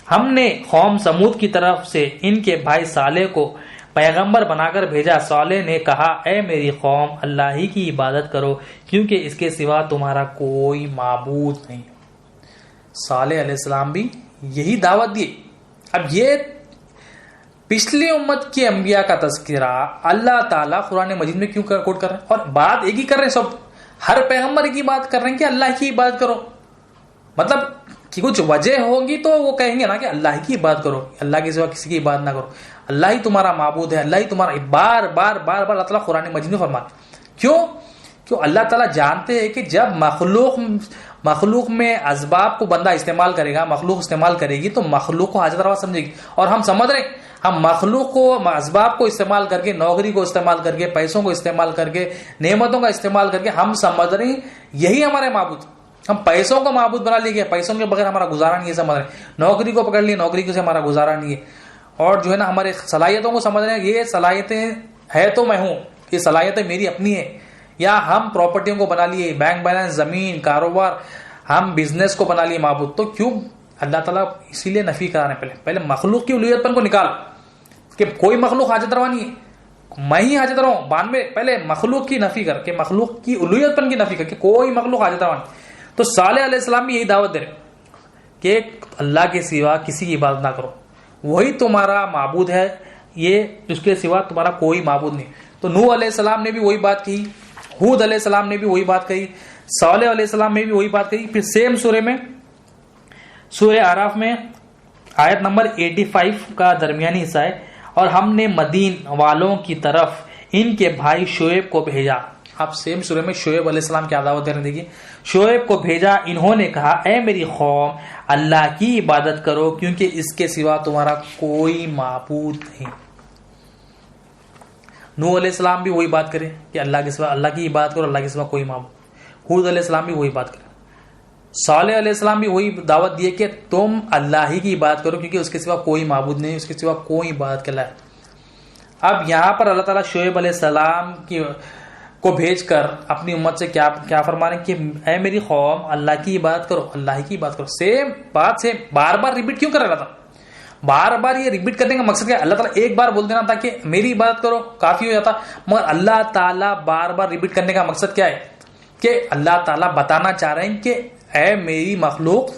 ہم نے قوم سمود کی طرف سے ان کے بھائی صالح کو پیغمبر بنا کر بھیجا. صالح نے کہا اے میری قوم اللہ ہی کی عبادت کرو کیونکہ اس کے سوا تمہارا کوئی معبود نہیں. صالح علیہ السلام بھی یہی دعوت دی. اب یہ پچھلی امت کے انبیاء کا تذکرہ اللہ تعالیٰ قرآن مجید میں کیوں کوٹ کر رہے ہیں؟ اور بات ایک ہی کر رہے ہیں, سب ہر پیغمبر کی بات کر رہے ہیں کہ اللہ کی عبادت کرو. مطلب کہ کچھ وجہ ہوگی تو وہ کہیں گے نا کہ اللہ کی عبادت کرو, اللہ کے سوا کسی کی عبادت نہ کرو, اللہ ہی تمہارا معبود ہے, اللہ ہی تمہارا. بار بار بار بار اللہ تعالیٰ قرآن مجید میں فرماتے. کیوں اللہ تعالیٰ جانتے ہیں کہ جب مخلوق میں اسباب کو بندہ استعمال کرے گا, مخلوق استعمال کرے گی تو مخلوق کو حاجت روا سمجھے گی. اور ہم سمجھ رہے ہیں ہم مخلوق کو اسباب کو استعمال کر کے, نوکری کو استعمال کر کے, پیسوں کو استعمال کر کے, نعمتوں کا استعمال کر کے ہم سمجھ رہے ہیں یہی ہمارے معبود. ہم پیسوں کو معبود بنا لیے, پیسوں کے بغیر ہمارا گزارا نہیں ہے سمجھ رہے ہیں. نوکری کو پکڑ لیے, نوکری سے ہمارا گزارا نہیں ہے. اور جو ہے نا ہمارے صلاحیتوں کو سمجھ رہے ہیں یہ صلاحیتیں ہے تو میں ہوں, یہ صلاحیتیں میری اپنی ہے. یا ہم پراپرٹیوں کو بنا لیے, بینک بیلنس, زمین, کاروبار, ہم بزنس کو بنا لیے معبود. تو کیوں اللہ تعالیٰ اسی لیے نفی کرا رہے ہیں. پہلے مخلوق کی الوہیت پن کو نکال کہ کوئی مخلوق حاجت روا نہیں ہے, میں ہی حاجت روا ہوں. بعد میں پہلے مخلوق کی نفی کر کے, مخلوق کی الوہیت پن کی نفی کر کے کوئی مخلوق حاجت روا نہیں. تو صالح علیہ السلام بھی یہی دعوت دے رہے کہ اللہ کے سوا کسی کی عبادت نہ کرو, وہی تمہارا معبود ہے, یہ اس کے سوا تمہارا کوئی معبود نہیں. تو نوح علیہ السلام نے بھی وہی بات کی, ہود علیہ السلام نے بھی وہی بات کہی, صالح علیہ السلام نے بھی وہی بات کہی. پھر سیم سورہ میں سورہ اعراف میں آیت نمبر 85 کا درمیانی حصہ ہے اور ہم نے مدین والوں کی طرف ان کے بھائی شعیب کو بھیجا. آپ سیم سورہ میں شعیب علیہ السلام کی دعوت دے رہے ہیں. دیکھیے شعیب کو بھیجا, انہوں نے کہا اے میری قوم اللہ کی عبادت کرو کیونکہ اس کے سوا تمہارا کوئی معبود نہیں. نوح علیہ السلام بھی وہی بات کرے کہ اللہ کے سوا اللہ کی عبادت کرو, اللہ کے سوا کوئی معبود. ہود علیہ السلام بھی وہی بات کرے. صالح علیہ السلام بھی وہی دعوت دیے کہ تم اللہ ہی کی عبادت کرو کیونکہ اس کے سوا کوئی معبود نہیں, اس کے سوا کوئی عبادت کے لائق. اب یہاں پر اللہ تعالیٰ شعیب علیہ السلام کو بھیج کر اپنی امت سے کیا فرما رہے ہیں کہ اے میری قوم اللہ کی عبادت کرو, اللہ ہی کی عبادت کرو. سیم بات سے بار بار ریپیٹ کیوں کر رہا تھا؟ بار بار یہ ریپیٹ کرنے کا مقصد کیا ہے؟ اللہ تعالیٰ ایک بار بول دینا تھا کہ میری عبادت کرو کافی ہو جاتا, مگر اللہ تعالیٰ بار بار ریپیٹ کرنے کا مقصد کیا ہے کہ اللہ تعالیٰ بتانا چاہ رہے ہیں کہ اے میری مخلوق,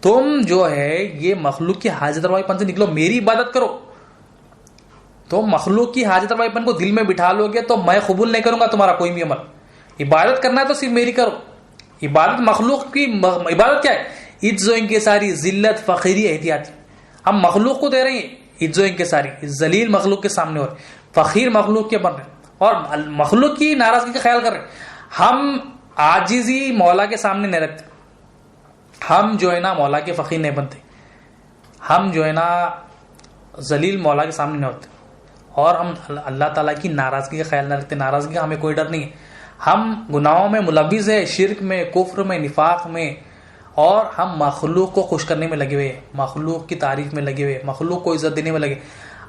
تم جو ہے یہ مخلوق کی حاجت روائی پن سے نکلو, میری عبادت کرو. تو مخلوق کی حاجت روائی پن کو دل میں بٹھا لو گے تو میں قبول نہیں کروں گا تمہارا کوئی بھی عمل. عبادت کرنا ہے تو صرف میری کرو. عبادت مخلوق کی عبادت کیا ہے؟ عز و انکساری, ذلت, فقیری, احتیاطی. ہم مخلوق کو دے رہے ہیں عز و انکساری, ذلیل مخلوق کے سامنے ہو رہے, فقیر مخلوق کے بن رہے اور مخلوق کی ناراضگی کا خیال کر رہے. ہم عاجزی مولا کے سامنے نہیں رکھتے, ہم جو ہے نا مولا کے فقیر نہیں بنتے, ہم جو ہے نا ذلیل مولا کے سامنے نہیں ہوتے, اور ہم اللہ تعالیٰ کی ناراضگی کا خیال نہ رکھتے. ناراضگی کا ہمیں کوئی ڈر نہیں ہے. ہم گناہوں میں ملوث ہے, شرک میں, کفر میں, نفاق میں, اور ہم مخلوق کو خوش کرنے میں لگے ہوئے, مخلوق کی تعریف میں لگے ہوئے, مخلوق کو عزت دینے میں لگے.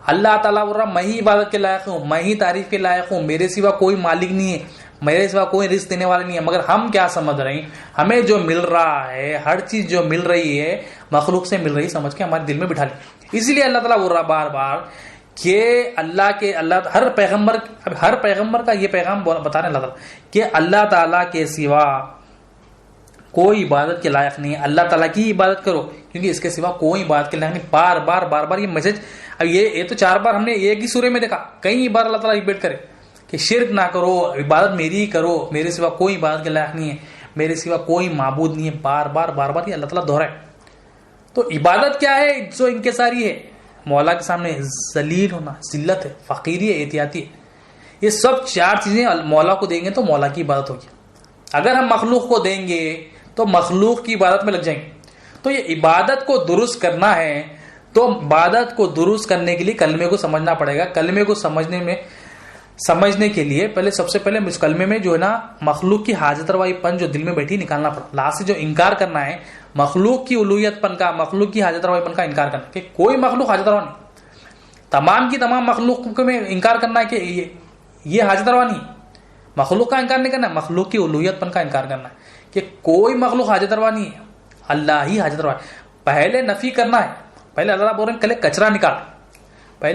اللہ تعالیٰ بول رہا میں ہی عبادت کے لائق ہوں, میں ہی تعریف کے لائق ہوں, میرے سوا کوئی مالک نہیں ہے, میرے سوا کوئی رزق دینے والا نہیں ہے. مگر ہم کیا سمجھ رہے ہیں, ہمیں جو مل رہا ہے, ہر چیز جو مل رہی ہے مخلوق سے مل رہی سمجھ کے ہمارے دل میں بٹھا لی. اسی لیے اللہ تعالیٰ بول رہا بار بار کہ اللہ ہر پیغمبر کا یہ پیغام بتا رہے ہیں اللہ تعالیٰ کہ اللہ تعالیٰ کے سوا کوئی عبادت کے لائق نہیں ہے, اللہ تعالیٰ کی عبادت کرو کیونکہ اس کے سوا کوئی عبادت کے لائق نہیں. بار بار یہ میسج, اب یہ تو 4 بار ہم نے ایک ہی سورے میں دیکھا, کئی بار اللہ تعالیٰ ریپیٹ کرے کہ شرک نہ کرو, عبادت میری ہی کرو, میرے سوا کوئی عبادت کے لائق نہیں ہے, میرے سوا کوئی معبود نہیں ہے. بار بار یہ اللہ تعالیٰ دہرائے. تو عبادت کیا ہے, جو انکساری ہے, مولا کے سامنے ذلیل ہونا, ذلت ہے, فقیری ہے, احتیاطی ہے. یہ سب 4 چیزیں مولا کو دیں گے تو مولا کی عبادت ہوگی. اگر ہم مخلوق کو دیں گے تو مخلوق کی عبادت میں لگ جائیں گے. تو یہ عبادت کو درست کرنا ہے تو عبادت کو درست کرنے کے لیے کلمے کو سمجھنا پڑے گا. کلمے کو سمجھنے کے لیے سب سے پہلے اس کلمے میں جو ہے نا مخلوق کی حاجت روائی پن جو دل میں بیٹھی نکالنا پڑا. لاسٹ سے جو انکار کرنا ہے مخلوق کی الوہیت پن کا, مخلوق کی حاجت روائی پن کا انکار کرنا کہ کوئی مخلوق حاجت روا نہیں. تمام کی تمام مخلوق میں انکار کرنا ہے کہ یہ حاجت روا نہیں. مخلوق کا انکار نہیں کرنا ہے, مخلوق کی الوہیت پن کا انکار کرنا ہے کہ کوئی مخلوق حاجت روا نہیں ہے, اللہ ہی حاجت روا ہے. پہلے نفی کرنا ہے. پہلے اللہ بول رہے ہیں پہلے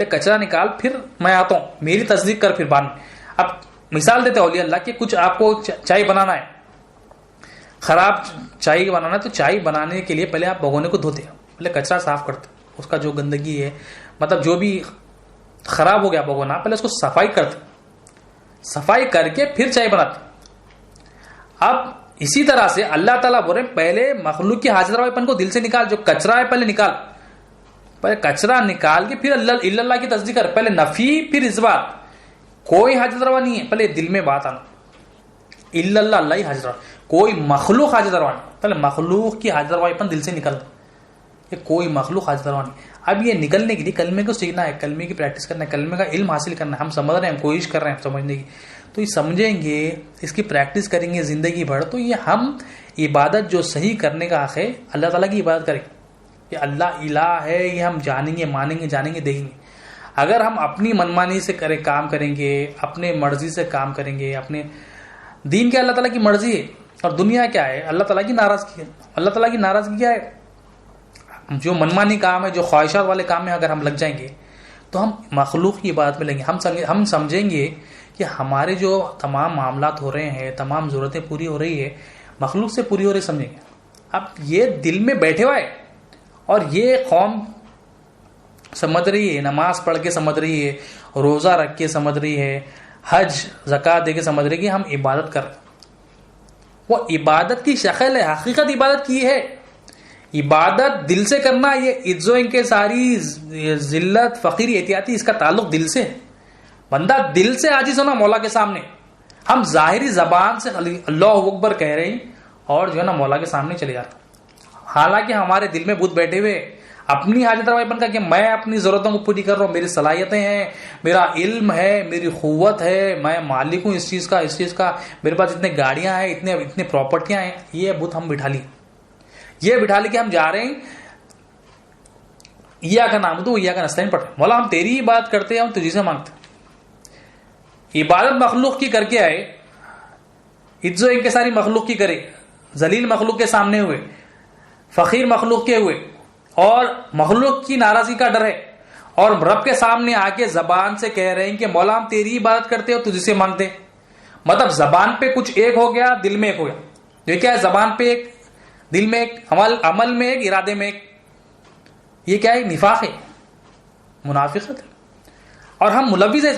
کچرا نکال, پھر میں آتا ہوں, میری تصدیق کر, پھر بعد میں. اب مثال دیتے اولیاء اللہ کہ کچھ آپ کو چائے بنانا ہے, خراب چائے بنانا ہے, تو چائے بنانے کے لیے پہلے آپ بھگونے کو دھوتے ہیں, پہلے کچرا صاف کرتے, اس کا جو گندگی ہے مطلب جو بھی خراب ہو گیا بھگونا, پہلے اس کو صفائی کرتے, صفائی کر کے پھر چائے بناتے. اب اسی طرح سے اللہ تعالیٰ بول رہے ہیں پہلے مخلوق کی حاجت روائی پن کو دل سے نکال, جو کچرا ہے پہلے نکال, پہلے کچرا نکال کے پھر اللہ کی تصدیق کر. پہلے نفی پھر اثبات. کوئی حاجت روا نہیں ہے, پہلے دل میں بات آنا, اللہ ہی حاجت روا, کوئی مخلوق حاجت روا نہیں. پہلے مخلوق کی حاجت روائی پن دل سے نکلنا کہ کوئی مخلوق حاجت روا نہیں. اب یہ نکلنے کے لیے کلمے کو سیکھنا ہے, کلمے کی پریکٹس کرنا ہے, کلمے کا علم حاصل کرنا ہے. ہم سمجھ رہے ہیں, ہم کوشش کر رہے ہیں سمجھنے کی, تو یہ سمجھیں گے, اس کی پریکٹس کریں گے زندگی بھر, تو یہ ہم عبادت جو صحیح کرنے کا حق ہے اللہ تعالیٰ کی عبادت کریں کہ اللہ الہ ہے, یہ ہم جانیں گے, مانیں گے, جانیں گے, دیکھیں گے. اگر ہم اپنی منمانی سے کام کریں گے, اپنے مرضی سے کام کریں گے, اپنے دین کے اللہ تعالیٰ کی مرضی ہے اور دنیا کیا ہے, اللہ تعالیٰ کی ناراضگی ہے. اللہ تعالیٰ کی ناراضگی کیا ہے, جو منمانی کام ہے, جو خواہشات والے کام میں اگر ہم لگ جائیں گے تو ہم مخلوق کی عبادت میں لیں گے. ہم سمجھیں گے کہ ہمارے جو تمام معاملات ہو رہے ہیں, تمام ضرورتیں پوری ہو رہی ہے, مخلوق سے پوری ہو رہی سمجھیں گے. اب یہ دل میں بیٹھے ہوا ہے اور یہ قوم سمجھ رہی ہے, نماز پڑھ کے سمجھ رہی ہے, روزہ رکھ کے سمجھ رہی ہے, حج زکوٰۃ دے کے سمجھ رہی ہے کہ ہم عبادت کر رہے ہیں. وہ عبادت کی شکل ہے, حقیقت عبادت کی ہے. عبادت دل سے کرنا, یہ عز و انکساری, ذلت, فقیری, احتیاطی, اس کا تعلق دل سے ہے. بندہ دل سے عاجز ہونا مولا کے سامنے. ہم ظاہری زبان سے اللہ اکبر کہہ رہے ہیں اور جو ہے نا مولا کے سامنے چلے جاتے, حالانکہ ہمارے دل میں بت بیٹھے ہوئے اپنی حاجت روائی بن کر کہ میں اپنی ضرورتوں کو پوری کر رہا ہوں, میری صلاحیتیں ہیں, میرا علم ہے, میری قوت ہے, میں مالک ہوں اس چیز کا, میرے پاس اتنے گاڑیاں ہیں, اتنے پراپرٹیاں ہیں. یہ بت ہم بٹھا لی کہ ہم جا رہے ہیں یا کا نام تو یا کا نستعین پڑھتے ہیں, مولا ہم تیری ہی بات کرتے ہیں, ہم تجھی سے مانگتے ہیں. عبادت مخلوق کی کر کے آئے, عز و انکساری مخلوق کی کرے, ذلیل مخلوق کے سامنے ہوئے, فقیر مخلوق کے ہوئے, اور مخلوق کی ناراضی کا ڈر ہے, اور رب کے سامنے آ کے زبان سے کہہ رہے ہیں کہ مولا ہم تیری عبادت کرتے اور تجھ سے مانگتے. مطلب زبان پہ کچھ ایک ہو گیا, دل میں ایک ہو گیا. یہ کیا ہے, زبان پہ ایک, دل میں ایک, عمل میں ایک, ارادے میں ایک. یہ کیا ہے, نفاق ہے, منافقت ہے, اور ہم ملوث ہیں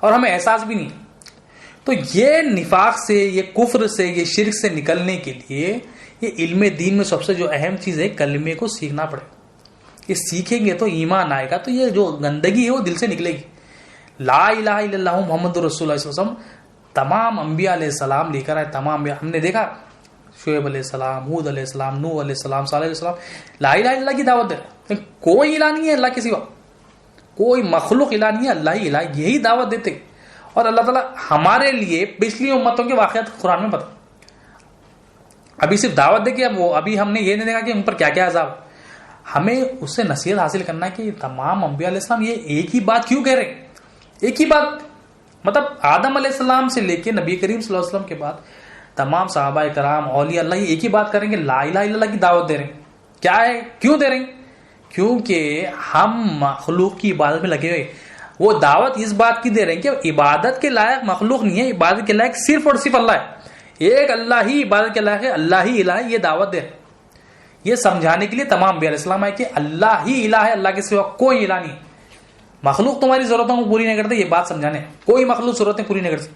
اور ہمیں احساس بھی نہیں. تو یہ نفاق سے, یہ کفر سے, یہ شرک سے نکلنے کے لیے یہ علم دین میں سب سے جو اہم چیز ہے کلمے کو سیکھنا پڑے. یہ سیکھیں گے تو ایمان آئے گا, تو یہ جو گندگی ہے وہ دل سے نکلے گی. لا الہ الا اللہ محمد رسول اللہ صلی اللہ علیہ وسلم تمام انبیاء علیہ السلام لے کر آئے. تمام انبیاء ہم نے دیکھا, شعیب علیہ السلام, ہود علیہ السلام, نوح علیہ السلام, صالح علیہ السلام, لا الہ الا اللہ کی دعوت دے رہے. کوئی الہ نہیں ہے اللہ کے سوا, کوئی مخلوق الہ نہیں ہے, اللہ ہی الہ, یہی دعوت دیتے. اور اللہ تعالیٰ ہمارے لیے پچھلی امتوں کے واقعات قرآن میں بتا. ابھی صرف دعوت دے کے ابھی ہم نے یہ نہیں دیکھا کہ ان پر کیا کیا عذاب. ہمیں اس سے نصیحت حاصل کرنا ہے کہ تمام انبیاء علیہ السلام یہ ایک ہی بات کیوں کہہ رہے ہیں. ایک ہی بات, مطلب آدم علیہ السلام سے لے کے نبی کریم صلی اللہ علیہ وسلم کے بعد تمام صحابہ کرام اولیاء اللہ یہ ایک ہی بات کریں گے, لا الہ الا اللہ کی دعوت دے رہے ہیں. کیا ہے, کیوں دے رہے ہیں؟ کیونکہ ہم مخلوق کی عبادت میں لگے ہوئے. وہ دعوت اس بات کی دے رہے ہیں کہ عبادت کے لائق مخلوق نہیں ہے, عبادت کے لائق صرف اور صرف اللہ ہے. ایک اللہ ہی عبادت کے لائق ہے, اللہ ہی الہ ہے. یہ دعوت دے رہے ہیں, یہ سمجھانے کے لیے تمام انبیاء علیہ السلام ہے کہ اللہ ہی الہ ہے, اللہ کے سوا کوئی الہ نہیں. مخلوق تمہاری ضرورتوں کو پوری نہیں کرتے, یہ بات سمجھانے ہے. کوئی مخلوق ضرورتیں پوری نہیں کرتی.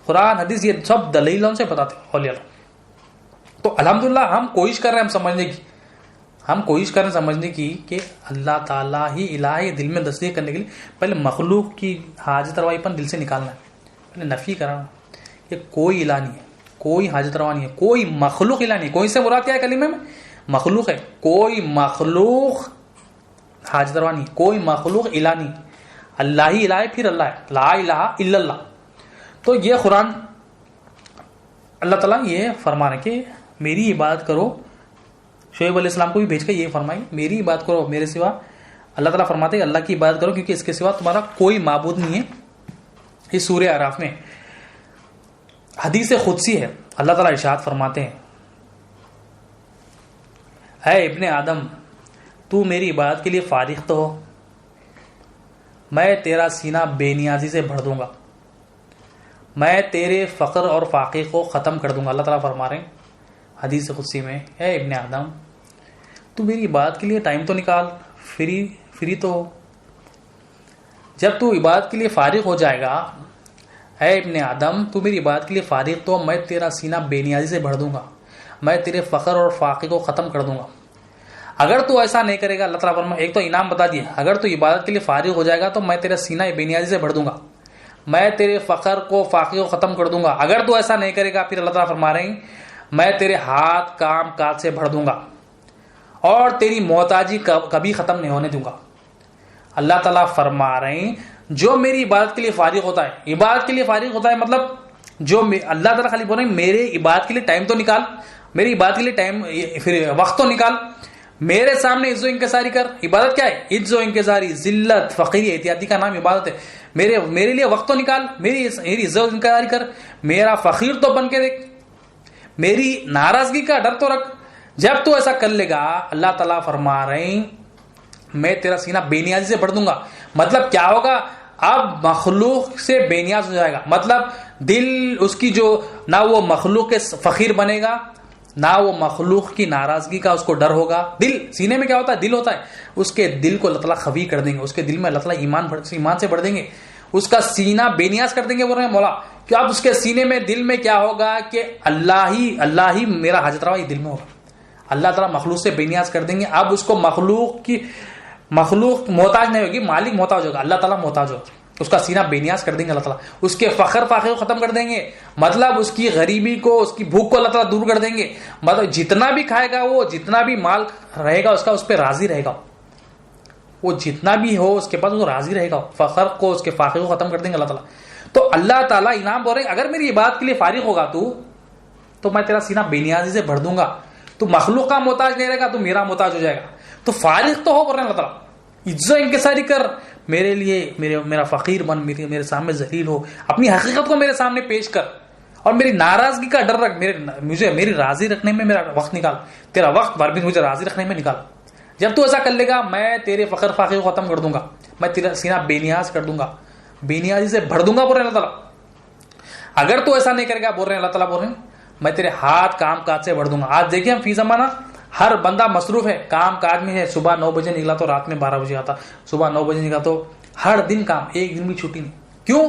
قرآن حدیث یہ سب دلیلوں سے بتاتے اولیاء اللہ. تو الحمدللہ ہم کوشش کر رہے ہیں کوشش کر رہے ہیں سمجھنے کی کہ اللہ تعالیٰ ہی الہ ہے. دل میں تصدیق کرنے کے لیے پہلے مخلوق کی حاجت روائی پن دل سے نکالنا ہے, پہلے نفی کرنا کہ کوئی الہ نہیں ہے, کوئی حاجت روا نہیں ہے, کوئی مخلوق الہ نہیں. کوئی سے مراد کیا ہے کلمے میں؟ مخلوق ہے. کوئی مخلوق حاجت روا نہیں, کوئی مخلوق الہ نہیں. اللہ ہی الہ ہے, پھر اللہ ہے, لا الہ الا اللہ. تو یہ قرآن اللہ تعالیٰ یہ فرما رہے کہ میری عبادت کرو. شعیب علیہ السلام کو بھی بھیج کر یہ فرمائی میری عبادت کرو میرے سوا. اللہ تعالیٰ فرماتے ہیں اللہ کی عبادت کرو کیونکہ اس کے سوا تمہارا کوئی معبود نہیں ہے. اس سورہ اعراف میں حدیث قدسی ہے, اللہ تعالیٰ ارشاد فرماتے ہیں اے ابن آدم تو میری عبادت کے لیے فارغ تو ہو, میں تیرا سینہ بے نیازی سے بھر دوں گا, میں تیرے فقر اور فاقے کو ختم کر دوں گا. اللہ تعالیٰ فرما رہے ہیں حدیث قدسی میں اے ابن آدم تو میری عبادت کے لیے ٹائم تو نکال, فری تو ہو. جب تو عبادت کے لیے فارغ ہو جائے گا, اے ابن آدم تو میری عبادت کے لیے فارغ تو میں تیرا سینہ بے نیازی سے بھر دوں گا, میں تیرے فقر اور فاقے کو ختم کر دوں گا. اگر تو ایسا نہیں کرے گا, اللہ تعالیٰ فرما ایک تو انعام بتا دیا, اگر تو عبادت کے لیے فارغ ہو جائے گا تو میں تیرا سینہ بے نیازی سے بھر دوں گا, میں تیرے فقر کو فاقے کو ختم کر دوں گا. اگر تو ایسا نہیں کرے گا پھر اللہ تعالیٰ فرما رہے ہیں میں تیرے ہاتھ کام کاج سے بھر دوں گا اور تیری محتاجی کبھی ختم نہیں ہونے دوں گا. اللہ تعالیٰ فرما رہے ہیں جو میری عبادت کے لیے فارغ ہوتا ہے, عبادت کے لیے فارغ ہوتا ہے مطلب جو اللہ تعالیٰ خالی بول رہے ہیں میرے عبادت کے لیے ٹائم تو نکال, میری عبادت کے لیے ٹائم پھر وقت تو نکال, میرے سامنے عز و انکساری کر. عبادت کیا ہے؟ عز و انکساری, ذلت, فقیری, احتیاطی کا نام عبادت ہے. میرے لیے وقت تو نکال, میری عز و انکساری کر, میرا فقیر تو بن کے دیکھ, میری ناراضگی کا ڈر تو رکھ. جب تو ایسا کر لے گا اللہ تعالیٰ فرما رہے ہیں میں تیرا سینہ بے نیازی سے بھر دوں گا. مطلب کیا ہوگا؟ اب مخلوق سے بے نیاز ہو جائے گا. مطلب دل اس کی جو نہ وہ مخلوق کے فقیر بنے گا نہ وہ مخلوق کی ناراضگی کا اس کو ڈر ہوگا. دل سینے میں کیا ہوتا ہے؟ دل ہوتا ہے. اس کے دل کو اللہ تعالیٰ خفی کر دیں گے, اس کے دل میں اللہ تعالیٰ ایمان سے بڑھ دیں گے, اس کا سینہ بے نیاز کر دیں گے. بول رہے ہیں مولا کہ اب اس کے سینے میں دل میں کیا ہوگا کہ اللہ ہی میرا حاجت روا, یہ دل میں ہوگا. اللہ تعالیٰ مخلوق سے بے نیاز کر دیں گے. اب اس کو مخلوق محتاج نہیں ہوگی, مالک محتاج ہوگا, اللہ تعالیٰ محتاج ہوگا. اس کا سینہ بے نیاز کر دیں گے اللہ تعالیٰ. اس کے فخر فاقے کو ختم کر دیں گے, مطلب اس کی غریبی کو, اس کی بھوک کو اللہ تعالیٰ دور کر دیں گے. مطلب جتنا بھی کھائے گا وہ, جتنا بھی مال رہے گا اس کا, اس پہ راضی رہے گا. وہ جتنا بھی ہو اس کے پاس وہ راضی رہے گا. فخر کو, اس کے فاقے کو ختم کر دیں گے اللہ تعالیٰ. تو اللہ تعالیٰ انعام بول رہے ہیں اگر میری عبادت کے لیے فارغ ہوگا تو میں تیرا سینہ بے نیازی سے بھر دوں گا. تو مخلوق کا محتاج نہیں رہے گا, تو میرا محتاج ہو جائے گا. تو فارغ تو ہو بول رہے ہیں اللہ تعالیٰ, عزت و انکساری کر, میرے لیے میرا فقیر بن, میرے سامنے ذلیل ہو, اپنی حقیقت کو میرے سامنے پیش کر, اور میری ناراضگی کا ڈر رکھ. مجھے میری راضی رکھنے میں میرا وقت نکال, تیرا وقت بھر بھی مجھے راضی رکھنے میں نکال. جب تو ایسا کر لے گا میں تیرے فقر فاقے کو ختم کر دوں گا, میں تیرا سینہ بے نیاز کر دوں گا, بے نیازی سے بھر دوں گا بول رہے ہیں اللہ تعالیٰ. اگر تو ایسا نہیں کرے گا بول رہے ہیں اللہ تعالیٰ, بول رہے ہیں میں تیرے ہاتھ کام کاج سے بھر دوں گا. آج دیکھیں ہم فی زمانہ ہر بندہ مصروف ہے, کام کاج میں ہے. صبح 9 بجے نکلا تو رات میں 12 بجے آتا, صبح 9 بجے نکلا تو ہر دن کام, ایک دن بھی چھٹی نہیں. کیوں؟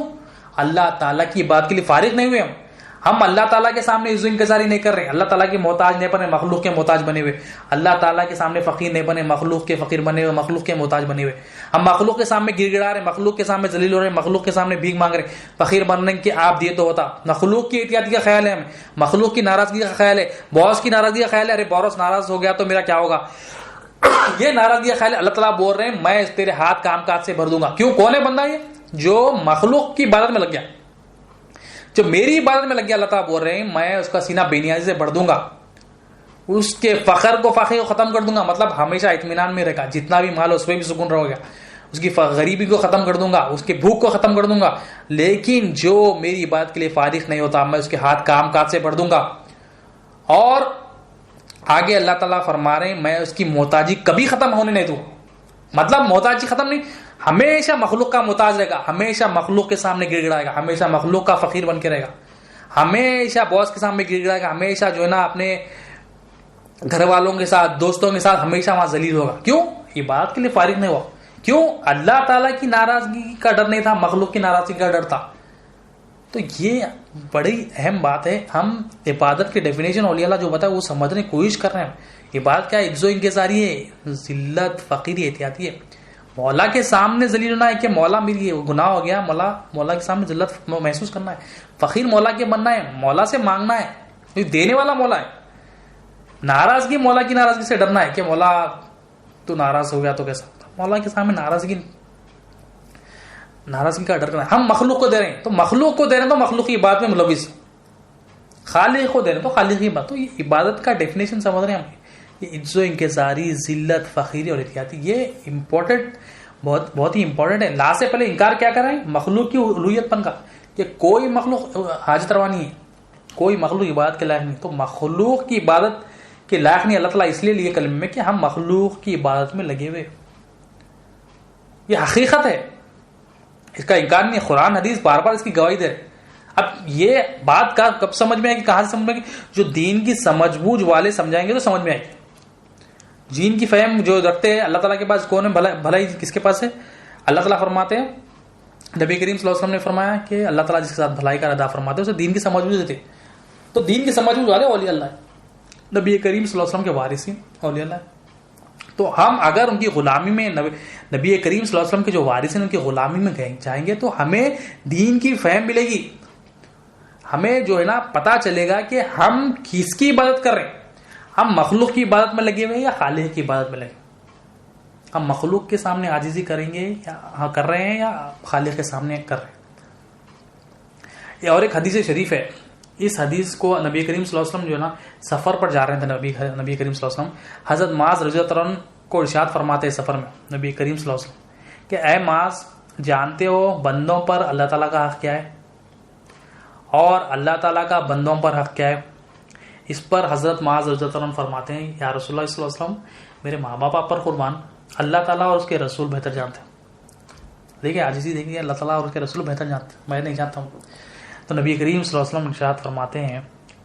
اللہ تعالیٰ کی بات کے لیے فارغ نہیں ہوئے. ہم اللہ تعالیٰ کے سامنے عزت و انکساری نہیں کر رہے, اللہ تعالیٰ کے محتاج نہیں بنے, مخلوق کے محتاج بنے ہوئے. اللہ تعالیٰ کے سامنے فقیر نہیں بنے, مخلوق کے فقیر بنے ہوئے, مخلوق کے محتاج بنے ہوئے. ہم مخلوق کے سامنے گر گڑا رہے, مخلوق کے سامنے ذلیل ہو رہے, مخلوق کے سامنے بھیک مانگ رہے. فقیر بننے کے آپ دیے تو ہوتا. مخلوق کی احتیاطی کا خیال ہے ہمیں, مخلوق کی ناراضگی کا خیال ہے, باس کی ناراضگی کا خیال ہے. ارے باس ناراض ہو گیا تو میرا کیا ہوگا, یہ ناراضگی کا خیال ہے. اللہ تعالیٰ بول رہے ہیں میں تیرے ہاتھ کام کاج سے بھر دوں گا. کیوں؟ کون ہے بندہ یہ جو مخلوق کی عبادت میں لگ گیا, جو میری عبادت میں لگ گیا. اللہ تعالیٰ بول رہے ہیں میں اس کا سینہ بے نیازی سے بھر دوں گا. اس کے فخر کو ختم کر دوں گا، مطلب ہمیشہ اطمینان میں رہے گا، جتنا بھی مال اس پہ بھی سکون رہے گا، اس کی غریبی کو ختم کر دوں گا، اس کے بھوک کو ختم کر دوں گا۔ لیکن جو میری عبادت کے لیے فارغ نہیں ہوتا، میں اس کے ہاتھ کام کاج سے بڑھ دوں گا۔ اور آگے اللہ تعالیٰ فرما رہے ہیں میں اس کی محتاجی کبھی ختم ہونے نہیں دوں، مطلب محتاجی ختم نہیں، ہمیشہ مخلوق کا محتاج رہے گا، ہمیشہ مخلوق کے سامنے گر گڑائے گا، ہمیشہ مخلوق کا فقیر بن کے رہے گا، ہمیشہ باس کے سامنے گر گڑائے گا، ہمیشہ جو ہے نا اپنے گھر والوں کے ساتھ، دوستوں کے ساتھ ہمیشہ وہاں ذلیل ہوگا۔ کیوں؟ عبادت کے لیے فارغ نہیں ہوا۔ کیوں؟ اللہ تعالیٰ کی ناراضگی کا ڈر نہیں تھا، مخلوق کی ناراضگی کا ڈر تھا۔ تو یہ بڑی اہم بات ہے۔ ہم عبادت کی ڈیفینیشن اولیاء اللہ جو بتا ہے وہ سمجھنے کی کوشش کر رہے ہیں۔ عبادت کیا ہے؟ عجز و انکساری ہے، ذلت، فقیری، احتیاطی ہے۔ مولا کے سامنے ذلیل ہونا ہے کہ مولا میری گناہ ہو گیا، مولا کے سامنے ذلت محسوس کرنا ہے، فقیر مولا کے بننا ہے، مولا سے مانگنا ہے، یہ دینے والا مولا ہے۔ ناراضگی، مولا کی ناراضگی سے ڈرنا ہے کہ مولا تو ناراض ہو گیا تو کیسا؟ مولا کے سامنے ناراضگی کا ڈر کرنا ہے۔ ہم مخلوق کو دے رہے ہیں تو مخلوق کو دے رہے ہیں تو مخلوق کی عبادت میں ملوث، خالق کو دے رہے ہیں تو خالق کی بات۔ تو یہ عبادت کا ڈیفینیشن سمجھ رہے ہیں ہم، یہ عجز و انکساری، ذلت، فقیری اور احتیاطی، یہ امپورٹنٹ، بہت ہی امپورٹنٹ ہے۔ لا سے پہلے انکار کیا کر رہے ہیں؟ مخلوق کی الوہیت پن کا، کہ کوئی مخلوق حاجت روا نہیں ہے، کوئی مخلوق عبادت کے لائق نہیں۔ تو مخلوق کی عبادت کے لائق نہیں اللہ تعالیٰ اس لیے لیے کلمے میں کہ ہم مخلوق کی عبادت میں لگے ہوئے، یہ حقیقت ہے، اس کا انکار نہیں ہے۔ قرآن حدیث بار بار اس کی گواہی دے رہے۔ اب یہ بات کب سمجھ میں آئے گی، کہاں سے سمجھ میں آئے گی؟ جو دین کی سمجھ بوجھ والے سمجھائیں گے تو سمجھ میں آئے گی۔ دین کی فہم جو رکھتے ہیں اللہ تعالیٰ کے پاس، کون ہے بھلائی کس کے پاس ہے؟ اللہ تعالیٰ فرماتے ہیں، نبی کریم صلی اللہ علیہ وسلم نے فرمایا کہ اللہ تعالیٰ جس کے ساتھ بھلائی کا ارادہ فرماتے ہیں اسے دین کی سمجھ بوجھ دیتے۔ تو دین کی سمجھ بوجھ والے اولیاء اللہ ہے، نبی کریم صلی اللہ علیہ وسلم کے وارثین اولیاء اللہ ہے۔ تو ہم اگر ان کی غلامی میں، نبی کریم صلی اللہ علیہ وسلم کے جو وارث ہیں ان کی غلامی میں جائیں گے تو ہمیں دین کی فہم ملے گی، ہمیں جو ہے نا پتہ چلے گا کہ ہم کس کی عبادت کر رہے ہیں، ہم مخلوق کی عبادت میں لگے ہوئے یا خالق کی عبادت میں لگے، ہم مخلوق کے سامنے عاجزی کریں گے یا کر رہے ہیں یا خالق کے سامنے کر رہے ہیں۔ یہ اور ایک حدیث شریف ہے، اس حدیث کو نبی کریم صلی اللہ علیہ وسلم جو ہے نا سفر پر جا رہے تھے، نبی کریم صلی اللہ علیہ وسلم حضرت معاذ رضی اللہ عنہ کو ارشاد فرماتے ہیں سفر میں نبی کریم صلی اللہ علیہ وسلم کہ اے معاذ، جانتے ہو بندوں پر اللہ تعالیٰ کا حق کیا ہے اور اللہ تعالیٰ کا بندوں پر حق کیا ہے؟ اس پر حضرت معاذ رضی اللہ عنہ فرماتے ہیں یا رسول اللہ صلی اللہ علیہ وسلم، میرے ماں باپ پر قربان، اللہ تعالیٰ اور اس کے رسول بہتر جانتے ہیں۔ دیکھیں عاجزی، دیکھیں اللہ تعالیٰ اور اس کے رسول بہتر جانتے ہیں، میں نہیں جانتا ہوں۔ تو نبی کریم صلی اللہ علیہ وسلم ارشاد فرماتے ہیں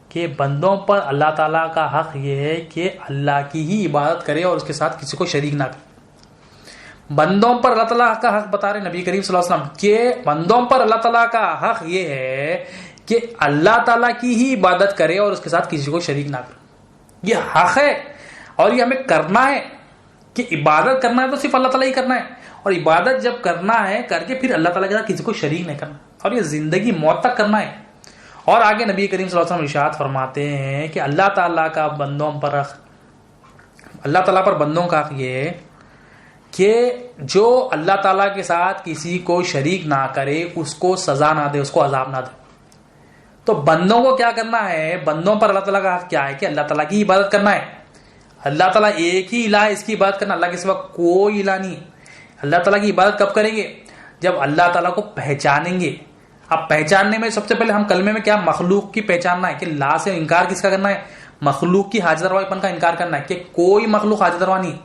کہ بندوں پر اللہ تعالیٰ کا حق یہ ہے کہ اللہ کی ہی عبادت کرے اور اس کے ساتھ کسی کو شریک نہ کرے۔ بندوں پر اللہ تعالیٰ کا حق بتا رہے نبی کریم صلی اللہ علیہ وسلم کہ بندوں پر اللہ تعالیٰ کا حق یہ ہے کہ اللہ تعالیٰ کی ہی عبادت کرے اور اس کے ساتھ کسی کو شریک نہ کرے۔ یہ حق ہے اور یہ ہمیں کرنا ہے، کہ عبادت کرنا ہے تو صرف اللہ تعالیٰ ہی کرنا ہے، اور عبادت جب کرنا ہے کر کے پھر اللہ تعالیٰ کے ساتھ کسی کو شریک نہیں کرنا، اور یہ زندگی موت تک کرنا ہے۔ اور آگے نبی کریم صلی اللہ علیہ وسلم ارشاد فرماتے ہیں کہ اللہ تعالیٰ کا بندوں پر حق، اللہ تعالیٰ پر بندوں کا حق یہ ہے کہ جو اللہ تعالیٰ کے ساتھ کسی کو شریک نہ کرے اس کو سزا نہ دے، اس کو عذاب نہ دے۔ تو بندوں کو کیا کرنا ہے؟ بندوں پر اللہ تعالیٰ کا حق کیا ہے کہ اللہ تعالیٰ کی عبادت کرنا ہے۔ اللہ تعالیٰ ایک ہی الہ ہے، اس کی عبادت کرنا، اللہ کے سوا کوئی الہ نہیں۔ اللہ تعالیٰ کی عبادت کب کریں گے؟ جب اللہ تعالیٰ کو پہچانیں گے۔ اب پہچاننے میں سب سے پہلے ہم کلمے میں کیا مخلوق کی پہچاننا ہے، کہ لا سے انکار کس کا کرنا ہے؟ مخلوق کی حاجت روائی پن کا انکار کرنا ہے، کہ کوئی مخلوق حاجت روا نہیں۔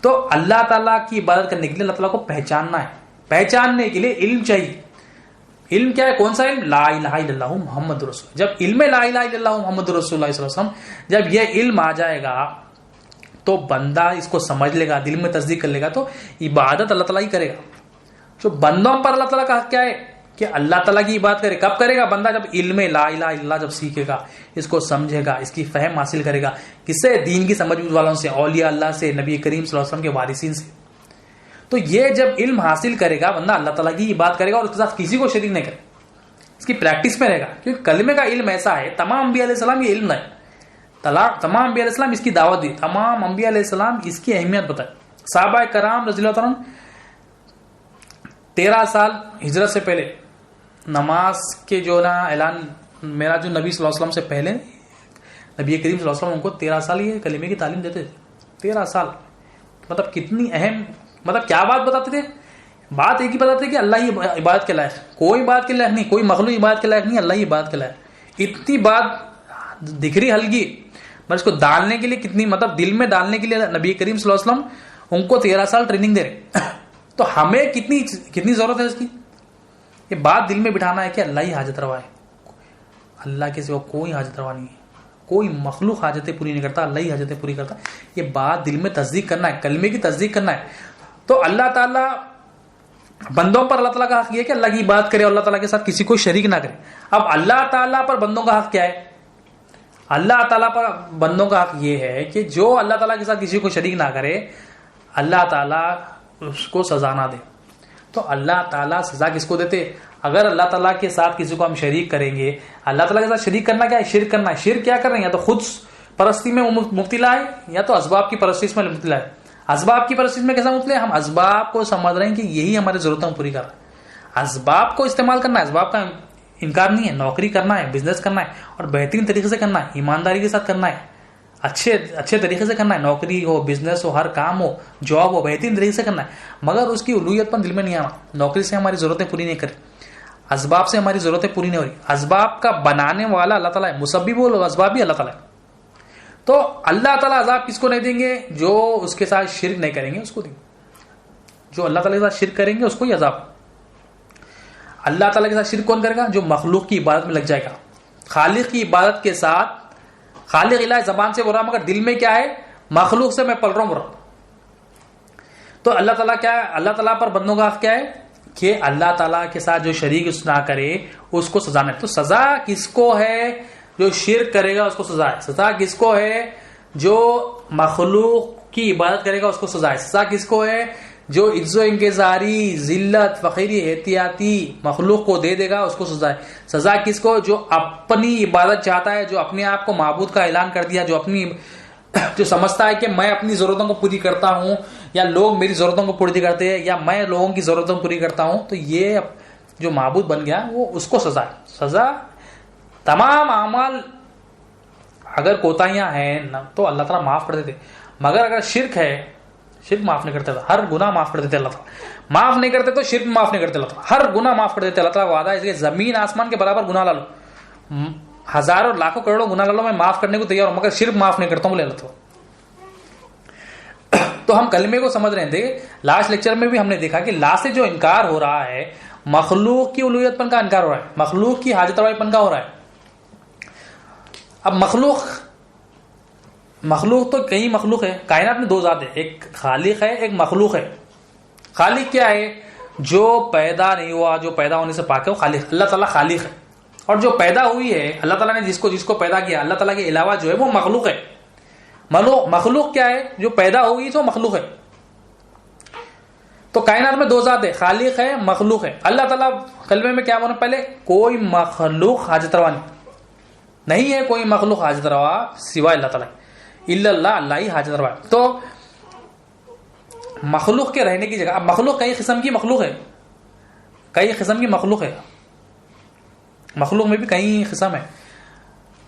تو اللہ تعالیٰ کی عبادت کرنے کے لیے اللہ تعالیٰ کو پہچاننا ہے، پہچاننے کے لیے علم چاہیے۔ علم کیا ہے؟ کون سا علم؟ لا الہ الا اللہ محمد رسول اللہ۔ جب علم لا الہ الا اللہ محمد رسول اللہ صلی اللہ علیہ وسلم، جب یہ علم آ جائے گا تو بندہ اس کو سمجھ لے گا، دل میں تصدیق کر لے گا، تو عبادت اللہ تعالیٰ ہی کرے گا۔ جو بندوں پر اللہ تعالیٰ کا حق کیا ہے کہ اللہ تعالیٰ کی عبادت کرے۔ کب کرے گا بندہ؟ جب علم لا الہ الا اللہ جب سیکھے گا، اس کو سمجھے گا، اس کی فہم حاصل کرے گا۔ کس سے؟ دین کی سمجھ والوں سے، اولیاء اللہ سے، نبی کریم صلی اللہ علیہ وسلم کے وارثین سے۔ تو یہ جب علم حاصل کرے گا بندہ، اللہ تعالیٰ کی عبادت کرے گا اور اس کے ساتھ کسی کو شریک نہیں کرے، اس کی پریکٹس میں رہے گا۔ کیونکہ کلمے کا علم ایسا ہے، تمام انبیاء علیہ السلام یہ علم ہے، تمام انبیاء علیہ السلام اس کی دعوت دی، تمام انبیاء علیہ السلام اس کی اہمیت بتائے۔ صحابہ کرام رضی اللہ عنہ 13 سال ہجرت سے پہلے نماز کے جو نا اعلان، میرا جو نبی صلی اللہ علیہ وسلم سے پہلے نبی کریم صلی اللہ علیہ وسلم ان کو 13 سال یہ کلمے کی تعلیم دیتے تھے. 13 سال مطلب کتنی اہم, مطلب کیا بات بتاتے تھے؟ بات ایک ہی بتاتے کہ اللہ ہی عبادت کے لائق, کوئی بات کے لائق نہیں, کوئی مخلوق عبادت کے لائق نہیں, اللہ ہی عبادت کے لائق. اتنی بات دکھ رہی ہلکی, مگر اس کو ڈالنے کے لیے کتنی, مطلب دل میں ڈالنے کے لیے نبی کریم صلی اللہ علیہ وسلم ان کو 13 سال ٹریننگ دے رہے. تو ہمیں کتنی ضرورت ہے اس کی؟ یہ بات دل میں بٹھانا ہے کہ اللہ ہی حاجت روا ہے, اللہ کے سوا کوئی حاجت روا نہیں ہے, کوئی مخلوق حاجتیں پوری نہیں کرتا, اللہ ہی حاجتیں پوری کرتا. یہ بات دل میں تصدیق کرنا ہے, کلمے کی تصدیق کرنا ہے. تو اللہ تعالیٰ بندوں پر اللہ تعالیٰ کا حق یہ ہے کہ اللہ کی بات کرے اور اللہ تعالیٰ کے ساتھ کسی کو شریک نہ کرے. اب اللہ تعالیٰ پر بندوں کا حق کیا ہے؟ اللہ تعالیٰ پر بندوں کا حق یہ ہے کہ جو اللہ تعالیٰ کے ساتھ کسی کو شریک نہ کرے, اللہ تعالیٰ اس کو سزا نہ دے. تو اللہ تعالیٰ سزا کس کو دیتے؟ اگر اللہ تعالیٰ کے ساتھ کسی کو ہم شریک کریں گے, اللہ تعالیٰ کے ساتھ شریک کرنا کیا ہے؟ شرک کرنا ہے. شرک کیا کر رہے ہیں؟ یا تو خود پرستی میں مبتلا ہے یا تو اسباب کی پرستش میں مبتلا ہے. اسباب کی پرستش میں کیسا مبتلا ہے؟ ہم اسباب کو سمجھ رہے ہیں کہ یہی ہماری ضرورتوں کو پوری کر رہا ہے. اسباب کو استعمال کرنا ہے, اسباب کا انکار نہیں ہے, نوکری کرنا ہے, بزنس کرنا ہے اور بہترین طریقے سے کرنا ہے, ایمانداری کے ساتھ کرنا ہے, اچھے طریقے سے کرنا ہے. نوکری ہو, بزنس ہو, ہر کام ہو, جاب ہو, بہترین طریقے سے کرنا ہے. مگر اس کی الوہیت پر دل میں نہیں آنا. نوکری سے ہماری ضرورتیں پوری نہیں کری, اسباب سے ہماری ضرورتیں پوری نہیں ہو رہی. اسباب کا بنانے والا اللہ تعالیٰ ہے, مسبب و اسباب بھی اللہ تعالیٰ ہے. تو اللہ تعالیٰ عذاب کس کو نہیں دیں گے؟ جو اس کے ساتھ شرک نہیں کریں گے اس کو دیں گے. جو اللہ تعالیٰ کے ساتھ شرک کریں گے اس کو ہی عذاب. اللہ تعالیٰ کے ساتھ شرک کون کرے گا؟ جو مخلوق کی عبادت میں لگ جائے گا. خالق کی عبادت کے ساتھ, خالق الہ زبان سے بول رہا مگر دل میں کیا ہے؟ مخلوق سے میں پل رہا ہوں, بول رہا ہوں. تو اللہ تعالیٰ کیا ہے؟ اللہ تعالیٰ پر بندوں کا حق کیا ہے کہ اللہ تعالیٰ کے ساتھ جو شریک اس نہ کرے اس کو سزا نہیں. تو سزا کس کو ہے؟ جو شرک کرے گا اس کو سزا ہے. سزا کس کو ہے؟ جو مخلوق کی عبادت کرے گا اس کو سزا ہے. سزا کس کو ہے؟ جو عز و انکساری, ذلت, فقیری, احتیاطی مخلوق کو دے گا اس کو سزا ہے. سزا کس کو؟ جو اپنی عبادت چاہتا ہے, جو اپنے آپ کو معبود کا اعلان کر دیا, جو سمجھتا ہے کہ میں اپنی ضرورتوں کو پوری کرتا ہوں یا لوگ میری ضرورتوں کو پوری کرتے ہیں یا میں لوگوں کی ضرورتوں کو پوری کرتا ہوں, تو یہ جو معبود بن گیا وہ اس کو سزا ہے. سزا تمام اعمال اگر کوتاہیاں ہیں تو اللہ تعالیٰ معاف کر دیتے, مگر اگر شرک ہے, شرک معاف نہیں کرتے. ہر گناہ معاف کر دیتے اللہ تعالیٰ. معاف نہیں کرتے تو شرک معاف نہیں کرتے اللہ تعالیٰ. ہر گناہ معاف کر دیتے اللہ تعالیٰ. وعدہ ہے اس لیے زمین آسمان کے برابر گناہ لا لو, ہزاروں لاکھوں کروڑوں گناہ لا لو, میں معاف کرنے کو تیار ہوں, مگر شرک معاف نہیں کرتا ہوں بولے اللہ تعالیٰ. تو ہم کلمے کو سمجھ رہے تھے. لاسٹ لیکچر میں بھی ہم نے دیکھا کہ لا سے جو انکار ہو رہا ہے, مخلوق کی الوہیت پن کا انکار ہو رہا ہے, مخلوق کی حاجت روائی پن کا ہو رہا ہے. اب مخلوق تو کئی مخلوق ہے. کائنات میں دو ذات ہے, ایک خالق ہے, ایک مخلوق ہے. خالق کیا ہے؟ جو پیدا نہیں ہوا, جو پیدا ہونے سے پاک ہے وہ خالق. اللہ تعالیٰ خالق ہے. اور جو پیدا ہوئی ہے, اللہ تعالیٰ نے جس کو پیدا کیا, اللہ تعالیٰ کے علاوہ جو ہے وہ مخلوق ہے. مخلوق کیا ہے؟ جو پیدا ہوئی تو مخلوق ہے. تو کائنات میں دو ذات ہے, خالق ہے, مخلوق ہے. اللہ تعالیٰ کلمے میں کیا بولا پہلے؟ کوئی مخلوق حاجت روا نہیں ہے, کوئی مخلوق حاجت روا سوائے اللہ تعالیٰ, الا اللہ, اللہ ہی حاجت روا. تو مخلوق کے رہنے کی جگہ, اب مخلوق کئی قسم کی مخلوق ہے, کئی قسم کی مخلوق ہے. مخلوق میں بھی کئی قسم ہے.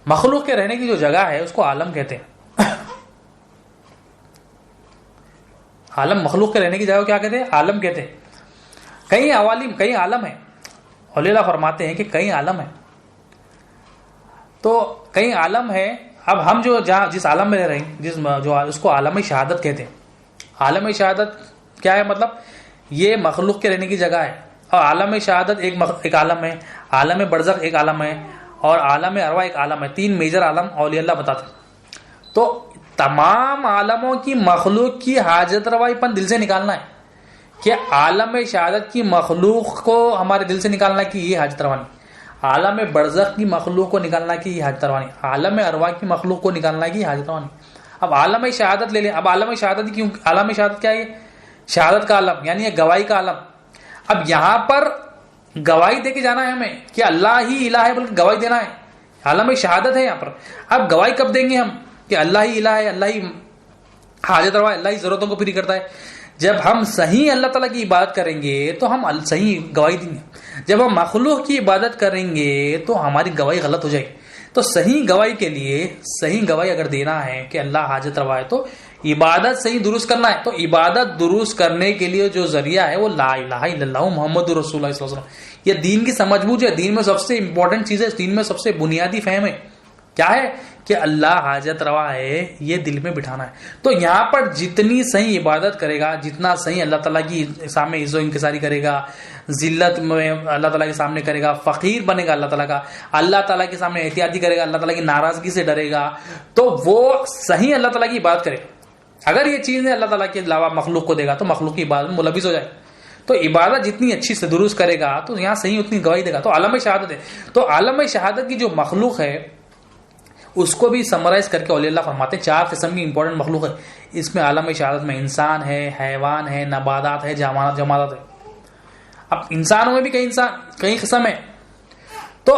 مخلوق کے رہنے کی جو جگہ ہے اس کو عالم کہتے ہیں. عالم, مخلوق کے رہنے کی جگہ کو کیا کہتے ہیں؟ عالم کہتے ہیں. کئی عوالم, کئی عالم ہیں. اولیاء فرماتے ہیں کہ کئی عالم ہیں. تو کئی عالم ہے. اب ہم جو جس عالم میں رہ رہے ہیں, جو اس کو عالم شہادت کہتے ہیں. عالم شہادت کیا ہے؟ مطلب یہ مخلوق کے رہنے کی جگہ ہے. اور عالم شہادت ایک عالم ہے, عالم برزخ ایک عالم ہے, اور عالم ارواح ایک عالم ہے. 3 میجر عالم اولیاء اللہ بتاتے ہیں. تو تمام عالموں کی مخلوق کی حاجت روائی پن دل سے نکالنا ہے کہ عالم شہادت کی مخلوق کو ہمارے دل سے نکالنا ہے کہ یہ حاجت روانی, عالم برزخ کی مخلوق کو نکالنا کی یہ حاجت روانی, عالم ارواح کی مخلوق کو نکالنا کی یہ حاجت روانی. اب عالم شہادت لے لیں. اب عالم شہادت کیوں؟ عالم شہادت کیا ہے؟ شہادت کا عالم, یعنی یہ گواہی کا عالم. اب یہاں پر گواہی دے کے جانا ہے ہمیں کہ اللہ ہی الہ ہے, بلکہ گواہی دینا ہے. عالم شہادت ہے یہاں پر. اب گواہی کب دیں گے ہم کہ اللہ ہی الہ ہے, اللہ ہی حاجت روا ہے, اللہ ہی ضرورتوں کو پوری کرتا ہے؟ جب ہم صحیح اللہ تعالیٰ کی عبادت کریں گے تو ہم صحیح گواہی دیں گے. جب ہم مخلوق کی عبادت کریں گے تو ہماری گواہی غلط ہو جائے گی. تو صحیح گواہی کے لیے صحیح گواہی اگر دینا ہے کہ اللہ حاجت روا ہے تو عبادت صحیح درست کرنا ہے. تو عبادت درست کرنے کے لیے جو ذریعہ ہے وہ لا الہ الا اللہ محمد رسول اللہ صلی اللہ علیہ وسلم. یہ دین کی سمجھ بوجھ ہے, دین میں سب سے امپورٹنٹ چیز ہے, دین میں سب سے بنیادی فہم ہے. کیا ہے کہ اللہ حاجت روا ہے, یہ دل میں بٹھانا ہے. تو یہاں پر جتنی صحیح عبادت کرے گا, جتنا صحیح اللہ تعالیٰ کی سامنے عزت و انکساری کرے گا, ذلت میں اللہ تعالیٰ کے سامنے کرے گا, فقیر بنے گا اللہ تعالیٰ کا, اللہ تعالیٰ کے سامنے احتیاطی کرے گا, اللہ تعالیٰ کی ناراضگی سے ڈرے گا, تو وہ صحیح اللہ تعالیٰ کی عبادت کرے. اگر یہ چیزیں اللہ تعالیٰ کے علاوہ مخلوق کو دے گا تو مخلوق کی عبادت میں ملوث ہو جائے. تو عبادت جتنی اچھی سے درست کرے گا تو یہاں صحیح اتنی گواہی دے گا. تو عالم شہادت ہے, تو عالم شہادت کی جو مخلوق ہے اس کو بھی سمرائز کر کے اولیاء اللہ فرماتے ہیں 4 قسم کی امپورٹنٹ مخلوق ہے. اس میں عالم شہادت میں انسان ہے, حیوان ہے, نباتات ہے, جمادات ہے. اب انسانوں میں بھی کئی قسم ہے. تو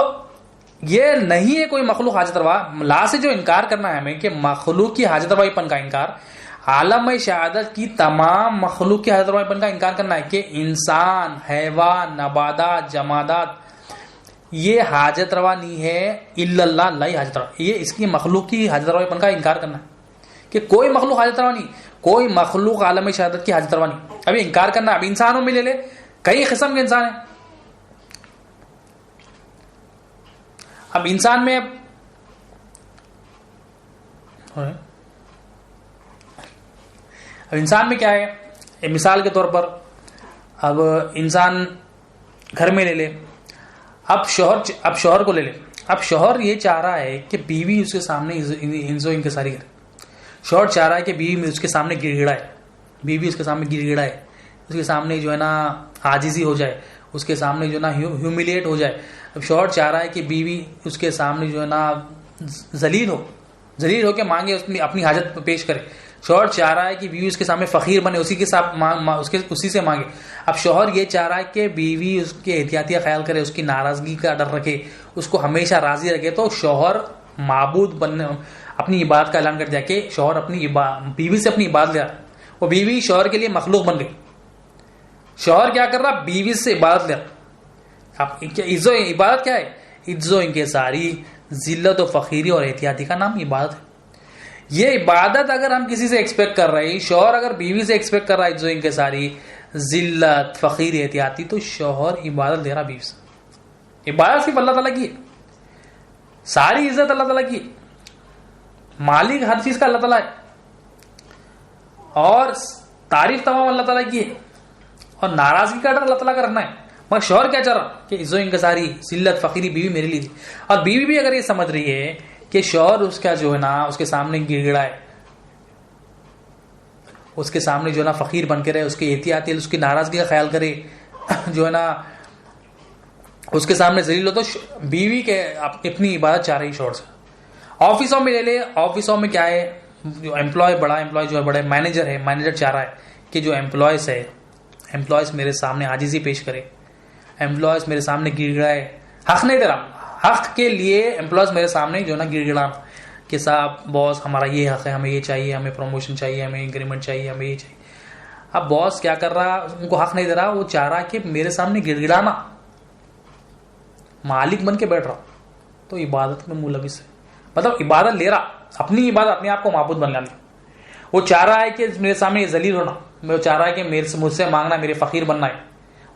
یہ نہیں ہے کوئی مخلوق حاجت روا. لا سے جو انکار کرنا ہے ہمیں کہ مخلوق کی حاجت روائی پن کا انکار, عالم شہادت کی تمام مخلوق کی حاجت روائی پن کا انکار کرنا ہے کہ انسان, حیوان, نباتات, جمادات یہ حاجت روا نہیں ہے الا اللہ, اللہ ہی حاجت روا. یہ اس کی مخلوق کی حاجت روائی پن کا انکار کرنا ہے کہ کوئی مخلوق حاجت روا نہیں, کوئی مخلوق عالم شہادت کی حاجت روا نہیں. ابھی انکار کرنا. اب انسانوں میں لے لے, کئی قسم کے انسان ہیں. اب انسان میں اب انسان میں کیا ہے, مثال کے طور پر اب انسان گھر میں لے لے, اب شوہر کو لے لے. اب شوہر یہ چاہ رہا ہے کہ بیوی اس کے سامنے انزو انکساری کرے. شوہر چاہ رہا ہے کہ بیوی اس کے سامنے گڑ گڑائے, بیوی اس کے سامنے گڑ گڑائے, اس کے سامنے جو ہے نا عاجزی ہو جائے, اس کے سامنے جو ہے نا ہیوملیٹ ہو جائے. اب شوہر چاہ رہا ہے کہ بیوی اس کے سامنے جو ہے نا ذلیل ہو کے مانگے, اپنی حاجت پیش کرے. شوہر چاہ رہا ہے کہ بیوی اس کے سامنے فقیر بنے, اسی سے مانگے. اب شوہر یہ چاہ رہا ہے کہ بیوی اس کے احتیاطی خیال کرے, اس کی ناراضگی کا ڈر رکھے, اس کو ہمیشہ راضی رکھے. تو شوہر معبود بننے, اپنی عبادت کا اعلان کر دیا کہ شوہر اپنی بیوی سے اپنی عبادت لے رہا. وہ بیوی شوہر کے لیے مخلوق بن گئی. شوہر کیا کر رہا, بیوی سے عبادت لے رہا. اب عبادت کیا ہے, عزو انکساری, ذلت و فقیری اور احتیاطی کا نام عبادت ہے. یہ عبادت اگر ہم کسی سے ایکسپیکٹ کر رہے ہیں, شوہر اگر بیوی سے ایکسپیکٹ کر رہا ہے عزو انکساری, ذلت, فقیر, احتیاطی, تو شوہر عبادت دے رہا بیوی سے. عبادت صرف اللہ تعالیٰ کی ہے, ساری عزت اللہ تعالیٰ کی, مالک ہر چیز کا اللہ تعالیٰ ہے, اور تعریف تمام اللہ تعالیٰ کی ہے, اور ناراضگی کا ڈر اللہ تعالیٰ کا رکھنا ہے. مگر شوہر کیا چاہ رہا کہ عزو انکساری, ذلت, فقیری بیوی میرے لیے تھی. اور بیوی بھی اگر یہ سمجھ رہی ہے کہ شوہر اس کا جو ہے نا اس کے سامنے گڑ گڑائے, اس کے سامنے جو ہے نا فقیر بن کے رہے, اس کی احتیاطی, اس کی ناراضگی کا خیال کرے, جو ہے نا اس کے سامنے ذلیل ہو, تو بیوی کے اپنی عبادت چاہ رہی شوہر سے. آفسوں میں لے لے, آفسوں میں کیا ہے, جو بڑا امپلائی جو ہے, بڑے مینیجر چاہ رہا ہے کہ جو امپلائز میرے سامنے عاجزی پیش کرے, امپلائز میرے سامنے گڑ گڑائے. حق نہیں دے رہا, حق کے لیے امپلائز میرے سامنے جو ہے نا گڑ گڑانا کہ صاحب باس ہمارا یہ حق ہے, ہمیں یہ چاہیے, ہمیں پروموشن چاہیے, ہمیں انکریمنٹ چاہیے, ہمیں یہ چاہیے. اب باس کیا کر رہا, ان کو حق نہیں دے رہا, وہ چاہ رہا کہ میرے سامنے گڑ گڑانا, مالک بن کے بیٹھ رہا, تو عبادت میں ملوث ہے. مطلب عبادت لے رہا, اپنی عبادت اپنے آپ کو معبود بن لانا. وہ چاہ رہا ہے کہ میرے سامنے یہ ذلیل ہونا, وہ چاہ رہا ہے کہ مجھ سے مانگنا, میرے فقیر بننا ہے.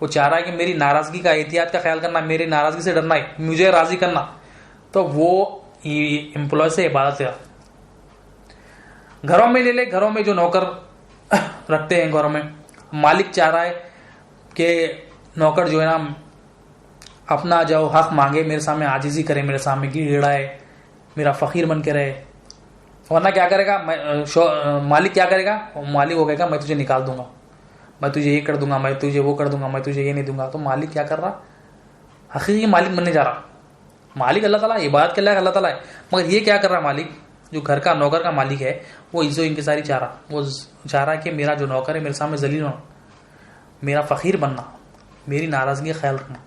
وہ چاہ رہا ہے کہ میری ناراضگی کا, احتیاط کا خیال کرنا, میری ناراضگی سے ڈرنا ہے, مجھے راضی کرنا. تو وہ امپلائی سے عبادت ہے. گھروں میں لے لے, گھروں میں جو نوکر رکھتے ہیں, گھروں میں مالک چاہ رہا ہے کہ نوکر جو ہے نا اپنا جو حق مانگے, میرے سامنے عاجزی کرے, میرے سامنے گڑ گڑائے, میرا فقیر بن کے رہے. ورنہ کیا کرے گا مالک, کیا کرے گا مالک, ہو گئے گا میں تجھے نکال دوں گا, میں تجھے یہ کر دوں گا, میں تجھے وہ کر دوں گا, میں تجھے یہ نہیں دوں گا. تو مالک کیا کر رہا, حقیقی مالک بننے جا رہا. مالک اللہ تعالیٰ, عبادت کے لائق اللہ تعالیٰ ہے, مگر یہ کیا کر رہا مالک, جو گھر کا نوکر کا مالک ہے, وہ عزت و انکساری چاہ رہا. وہ چاہ رہا کہ میرا جو نوکر ہے میرے سامنے ذلیل ہونا, میرا فقیر بننا, میری ناراضگی کا خیال رکھنا,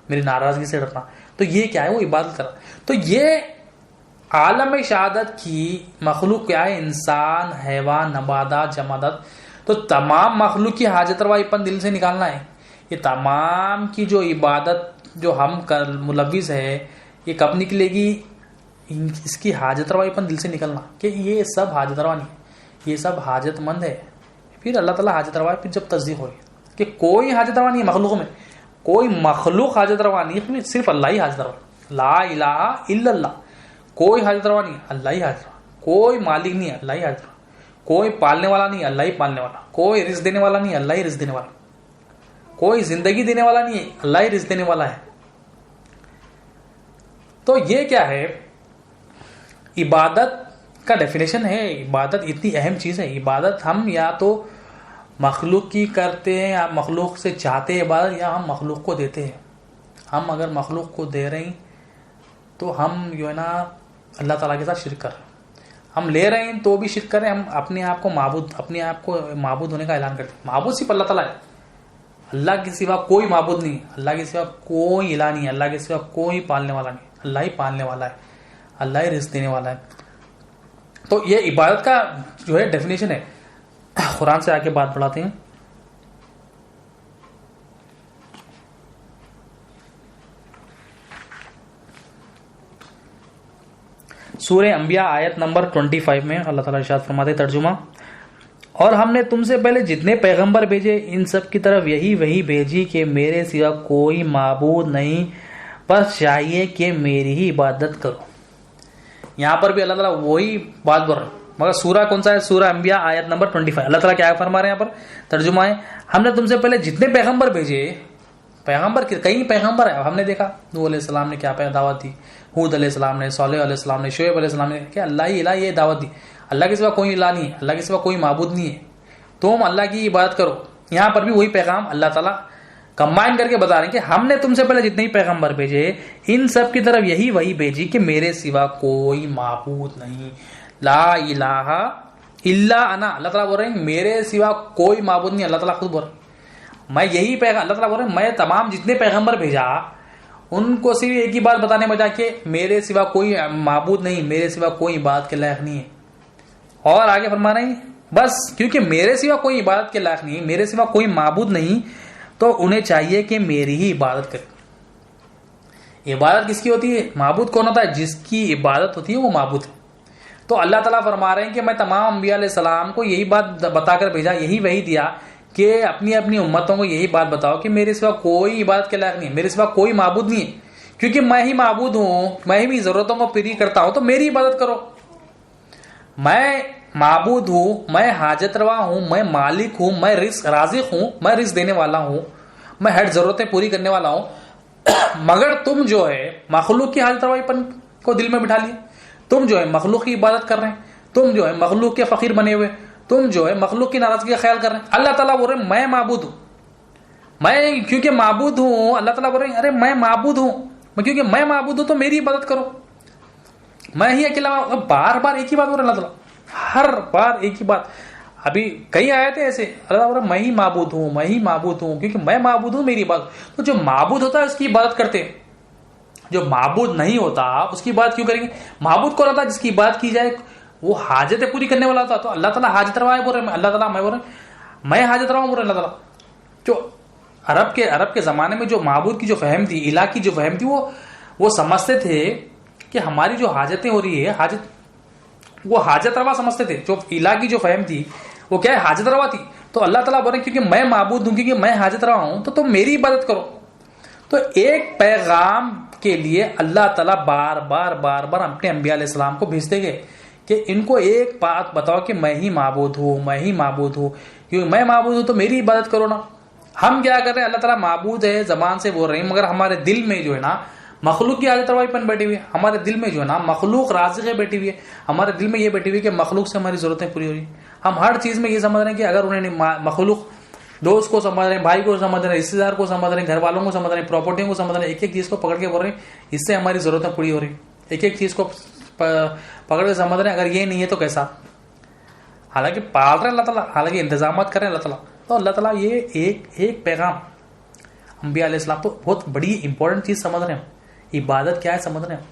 میری ناراضگی سے ڈرنا. تو یہ کیا ہے, وہ عبادت کر رہا. تو یہ عالم شہادت کی مخلوق کیا ہے, انسان, حیوان, نباتات, جمادات. تو تمام مخلوق کی حاجت روائی پن دل سے نکالنا ہے. یہ تمام کی جو عبادت جو ہم ملوث ہے, یہ کب نکلے گی, اس کی حاجت روائی پن دل سے نکلنا کہ یہ سب حاجت روا نہیں، یہ سب حاجت مند ہے. پھر اللہ تعالیٰ حاجت روا ہے. پھر جب تصدیق ہوئی کہ کوئی حاجت روا نہیں ہے مخلوق میں، کوئی مخلوق حاجت روا نہیں، صرف اللہ ہی حاجت روا. لا الہ الا اللہ، کوئی حاجت روا نہیں، اللہ ہی حاجت روا. کوئی مالک نہیں ہے، اللہ ہی حاجت روا. کوئی پالنے والا نہیں، اللہ ہی پالنے والا. کوئی رزق دینے والا نہیں، اللہ ہی رزق دینے والا. کوئی زندگی دینے والا نہیں ہے، اللہ ہی رزق دینے والا ہے. تو یہ کیا ہے؟ عبادت کا ڈیفینیشن ہے. عبادت اتنی اہم چیز ہے. عبادت ہم یا تو مخلوق کی کرتے ہیں، یا مخلوق سے چاہتے ہیں عبادت، یا ہم مخلوق کو دیتے ہیں. ہم اگر مخلوق کو دے رہے ہیں تو ہم جو ہے نا اللہ تعالیٰ کے ساتھ شرک کر رہے ہیں. ہم لے رہے ہیں تو بھی شرک کر رہے ہیں. ہم اپنے آپ کو معبود ہونے کا اعلان کرتے ہیں. معبود صرف اللہ تعالیٰ ہے. اللہ کے سوا کوئی معبود نہیں. اللہ کے سوا کوئی الہ نہیں ہے. اللہ کے سوا کوئی پالنے والا نہیں. اللہ ہی پالنے والا ہے، اللہ ہی رزق دینے والا ہے. تو یہ عبادت کا جو ہے ڈیفینیشن ہے. قرآن سے آگے بات بڑھاتے ہیں. سورہ انبیاء آیت نمبر 25 میں اللہ تعالیٰ ارشاد فرماتے ترجمہ: اور ہم نے تم سے پہلے جتنے پیغمبر بھیجے ان سب کی طرف یہی وحی بھیجی کہ میرے سوا کوئی معبود نہیں، بس چاہیے کہ میری ہی عبادت کرو. یہاں پر بھی اللہ تعالیٰ وہی بات بول رہے ہیں، مگر سورہ کون سا ہے؟ سورہ انبیاء آیت نمبر 25. اللہ تعالیٰ کیا فرما رہے ہیں یہاں پر؟ ترجمہ ہے: ہم نے تم سے پہلے جتنے پیغمبر بھیجے، پیغمبر کئی پیغمبر ہیں. ہم نے دیکھا نوح علیہ السلام نے کیا دعوت دی، ہود علیہ السلام نے، صالح علیہ السلام نے، شعیب علیہ السلام نے، کہ اللہ ہی الہ، یہ دعوت دی. اللہ کے سوا کوئی الہ نہیں ہے، اللہ کے سوا کوئی معبود نہیں ہے، تم اللہ کی عبادت کرو. یہاں پر بھی وہی پیغام اللہ تعالیٰ کمبائن کر کے بتا رہے ہیں کہ ہم نے تم سے پہلے جتنے ہی پیغمبر بھیجے ان سب کی طرف یہی وحی بھیجی کہ میرے سوا کوئی معبود نہیں. لا الہ الا انا. اللہ تعالیٰ بول رہے ہیں میرے سوا کوئی معبود نہیں. اللہ تعالیٰ خود بول رہے ہیں میں یہی پیغام. اللہ تعالیٰ بول رہے ہیں میں تمام جتنے پیغمبر بھیجا ان کو صرف ایک ہی بات بتانے بجا کہ میرے سوا کوئی معبود نہیں، میرے سوا کوئی عبادت کے لائق نہیں ہے. اور آگے فرما رہے ہیں بس کیونکہ میرے سوا کوئی عبادت کے لائق نہیں، میرے سوا کوئی معبود نہیں، تو انہیں چاہیے کہ میری ہی عبادت کرے. عبادت کس کی ہوتی ہے؟ معبود کون ہوتا ہے؟ جس کی عبادت ہوتی ہے وہ معبود ہے. تو اللہ تعالیٰ فرما رہے ہیں کہ میں تمام انبیاء علیہ السلام کو یہی بات بتا کر بھیجا، یہی وحی دیا کہ اپنی اپنی امتوں کو یہی بات بتاؤ کہ میرے سوا کوئی عبادت کے لائق نہیں ہے، میرے سوا کوئی معبود نہیں ہے، کیونکہ میں ہی معبود ہوں، میں ہی ضرورتوں کو پوری کرتا ہوں، تو میری عبادت کرو. میں معبود ہوں، میں حاجت روا ہوں، میں مالک ہوں، میں رازق ہوں، میں رزق دینے والا ہوں، میں ہر ضرورتیں پوری کرنے والا ہوں. مگر تم جو ہے مخلوق کی حاجت روائی پن کو دل میں بٹھا لیے، تم جو ہے مخلوق کی عبادت کر رہے ہیں، تم جو ہے مخلوق کے فقیر بنے ہوئے، تم جو ہے مخلوق کی ناراضگی کا خیال کر رہے ہیں. اللہ تعالیٰ بول رہے ہیں میں معبود ہوں، میں کیونکہ معبود ہوں. اللہ تعالیٰ بول رہے ہیں ارے میں معبود ہوں، کیونکہ میں معبود ہوں تو میری عبادت کرو، میں ہی اکیلا. بار بار ایک ہی بات بول رہے ہیں اللہ تعالیٰ، ہر بار ایک ہی بات. ابھی کئی آئے تھے ایسے اللہ بول رہا میں ہی معبود ہوں، میں ہی معبود ہوں، کیونکہ میں معبود ہوں میری عبادت. تو جو معبود ہوتا ہے اس کی عبادت کرتے ہیں، جو معبود نہیں ہوتا اس کی بات کیوں کریں گے؟ معبود کون ہوتا ہے؟ جس کی بات کی جائے وہ حاجتیں پوری کرنے والا ہوتا. تو اللہ تعالیٰ حاجت روا بول رہے ہیں، اللہ تعالیٰ میں بول رہا ہوں میں حاجت روا بول رہے ہیں اللہ تعالیٰ. جو عرب کے زمانے میں جو معبود کی جو فہم تھی، الہ کی جو فہم تھی، وہ سمجھتے تھے کہ ہماری جو حاجتیں ہو رہی ہے وہ حاجت روا سمجھتے تھے. جو الہ کی جو فہم تھی وہ کیا ہے؟ حاجت روا تھی. تو اللہ تعالیٰ بول رہے ہیں کیونکہ میں معبود ہوں، کیونکہ میں حاجت روا ہوں، تو تم میری عبادت کرو. تو ایک پیغام کے لیے اللہ تعالیٰ بار بار اپنے انبیاء علیہ السلام کو بھیجتے گئے کہ ان کو ایک بات بتاؤ کہ میں ہی معبود ہوں، میں ہی معبود ہوں، کیونکہ میں معبود ہوں تو میری عبادت کرو نا. ہم کیا کر رہے ہیں؟ اللہ تعالیٰ معبود ہے زبان سے بول رہے ہیں، مگر ہمارے دل میں جو ہے نا مخلوق کی حاجت روائی پن بیٹھی ہوئی ہے. ہمارے دل میں جو ہے نا مخلوق رازق بیٹھی ہوئی ہے. ہمارے دل میں یہ بیٹھی ہوئی ہے کہ مخلوق سے ہماری ضرورتیں پوری ہو رہی ہیں. ہم ہر چیز میں یہ سمجھ رہے ہیں کہ اگر انہیں مخلوق دوست کو سمجھ رہے ہیں، بھائی کو سمجھ رہے ہیں، رشتے دار کو سمجھ رہے ہیں، گھر والوں کو سمجھ رہے ہیں، پراپرٹیوں کو سمجھ رہے ہیں، ایک ایک چیز کو پکڑ کے بول رہے ہیں اس سے ہماری ضرورتیں پوری ہو رہی ہیں، ایک ایک چیز کو پکڑ کے سمجھ رہے ہیں اگر یہ نہیں ہے تو کیسا. حالانکہ پال رہے ہیں اللہ تعالیٰ، حالانکہ انتظامات کر رہے ہیں اللہ تعالیٰ. تو اللہ تعالیٰ یہ ایک پیغام انبیاء علیہ السلام تو بہت بڑی امپورٹنٹ چیز سمجھ رہے ہیں. عبادت کیا ہے سمجھ رہے ہیں؟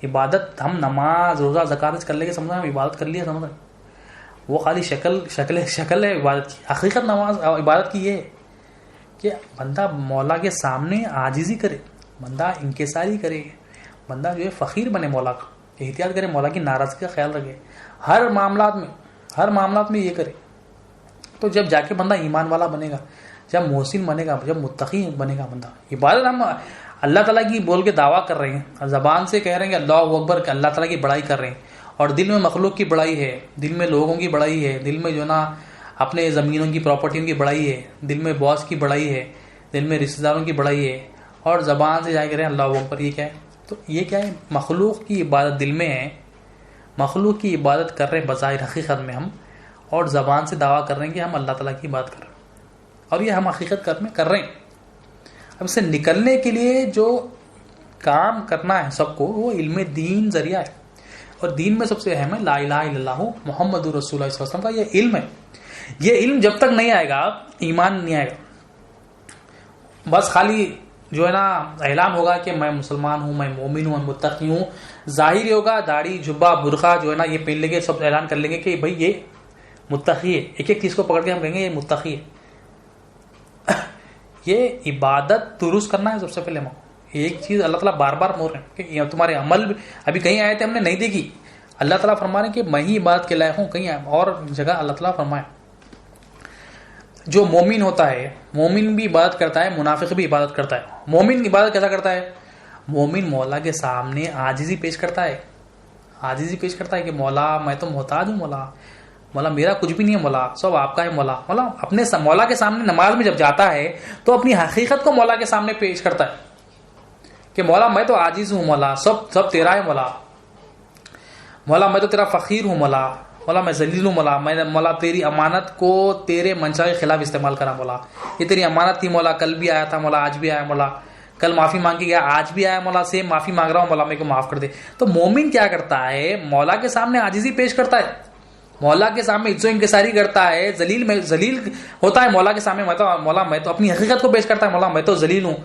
عبادت ہم نماز روزہ زکات کر لے کے سمجھ رہے ہیں، عبادت کر لیا سمجھ رہے ہیں. وہ خالی شکل ہے عبادت کی. حقیقت نماز عبادت کی یہ ہے کہ بندہ مولا کے سامنے عاجزی کرے، بندہ انکساری کرے، بندہ جو ہے فقیر بنے مولا کا. احتیاط کریں, مولا کی ناراضگی کا خیال رکھیں ہر معاملات میں یہ کرے. تو جب جا کے بندہ ایمان والا بنے گا, جب محسن بنے گا, جب متقی بنے گا بندہ. عبادت ہم اللہ تعالیٰ کی بول کے دعویٰ کر رہے ہیں, زبان سے کہہ رہے ہیں کہ اللہ اکبر, کہ اللہ تعالیٰ کی بڑائی کر رہے ہیں, اور دل میں مخلوق کی بڑائی ہے, دل میں لوگوں کی بڑائی ہے, دل میں جو نا اپنے زمینوں کی پراپرٹیوں کی بڑائی ہے, دل میں باس کی بڑائی ہے, دل میں رشتہ داروں کی بڑائی ہے, اور زبان سے جا کے رہے ہیں اللہ اکبر. یہ کیا ہے؟ تو یہ کیا ہے؟ مخلوق کی عبادت دل میں ہے, مخلوق کی عبادت کر رہے ہیں بظاہر حقیقت میں ہم, اور زبان سے دعویٰ کر رہے ہیں کہ ہم اللہ تعالیٰ کی بات کر رہے ہیں, اور یہ ہم حقیقت میں کر رہے ہیں. اب سے نکلنے کے لیے جو کام کرنا ہے سب کو, وہ علم دین ذریعہ ہے, اور دین میں سب سے اہم ہے لا الہ الا اللہ محمد رسول اللہ صلی اللہ علیہ وسلم کا یہ علم ہے. یہ علم جب تک نہیں آئے گا ایمان نہیں آئے گا. بس خالی جو ہے نا اعلان ہوگا کہ میں مسلمان ہوں, میں مومن ہوں, میں متقی ہوں, ظاہر ہوگا داڑھی جبہ برقع جو ہے نا یہ پہن لیں گے, سب اعلان کر لیں گے کہ بھائی یہ متقی ہے, ایک ایک چیز کو پکڑ کے ہم کہیں گے یہ متقی ہے. یہ عبادت درست کرنا ہے سب سے پہلے. ایک چیز اللہ تعالیٰ بار بار بول رہے ہیں کہ تمہارے عمل ابھی کہیں آئے تھے ہم نے نہیں دیکھی, اللہ تعالیٰ فرما رہے ہیں کہ میں ہی عبادت کے لائق ہوں. کہیں اور جگہ اللہ تعالیٰ فرمائے جو مومن ہوتا ہے, مومن بھی عبادت کرتا ہے, منافق بھی عبادت کرتا ہے. مومن عبادت کیسا کرتا ہے؟ مومن مولا کے سامنے عاجزی پیش کرتا ہے کہ مولا میں تو محتاج ہوں, مولا میرا کچھ بھی نہیں ہے, مولا سب آپ کا ہے, مولا اپنے مولا کے سامنے نماز میں جب جاتا ہے تو اپنی حقیقت کو مولا کے سامنے پیش کرتا ہے کہ مولا میں تو عاجز ہوں, مولا سب تیرا ہے, مولا میں تو تیرا فقیر ہوں, مولا میں ذلیل ہوں, مولا تیری امانت کو تیرے منشا کے خلاف استعمال کرا, مولا یہ تیری امانت تھی, مولا کل بھی آیا تھا, مولا آج بھی آیا, مولا کل معافی مانگ کے گیا, آج بھی آیا, مولا سیم معافی مانگ رہا ہوں, مولا میرے کو معاف کر دے. تو مومن کیا کرتا ہے؟ مولا کے سامنے عاجزی پیش کرتا ہے, مولا کے سامنے عزت و انکساری کرتا ہے, ذلیل ہوتا ہے مولا کے سامنے. مولا میں تو اپنی حقیقت کو پیش کرتا ہے, مولا میں تو ذلیل ہوں,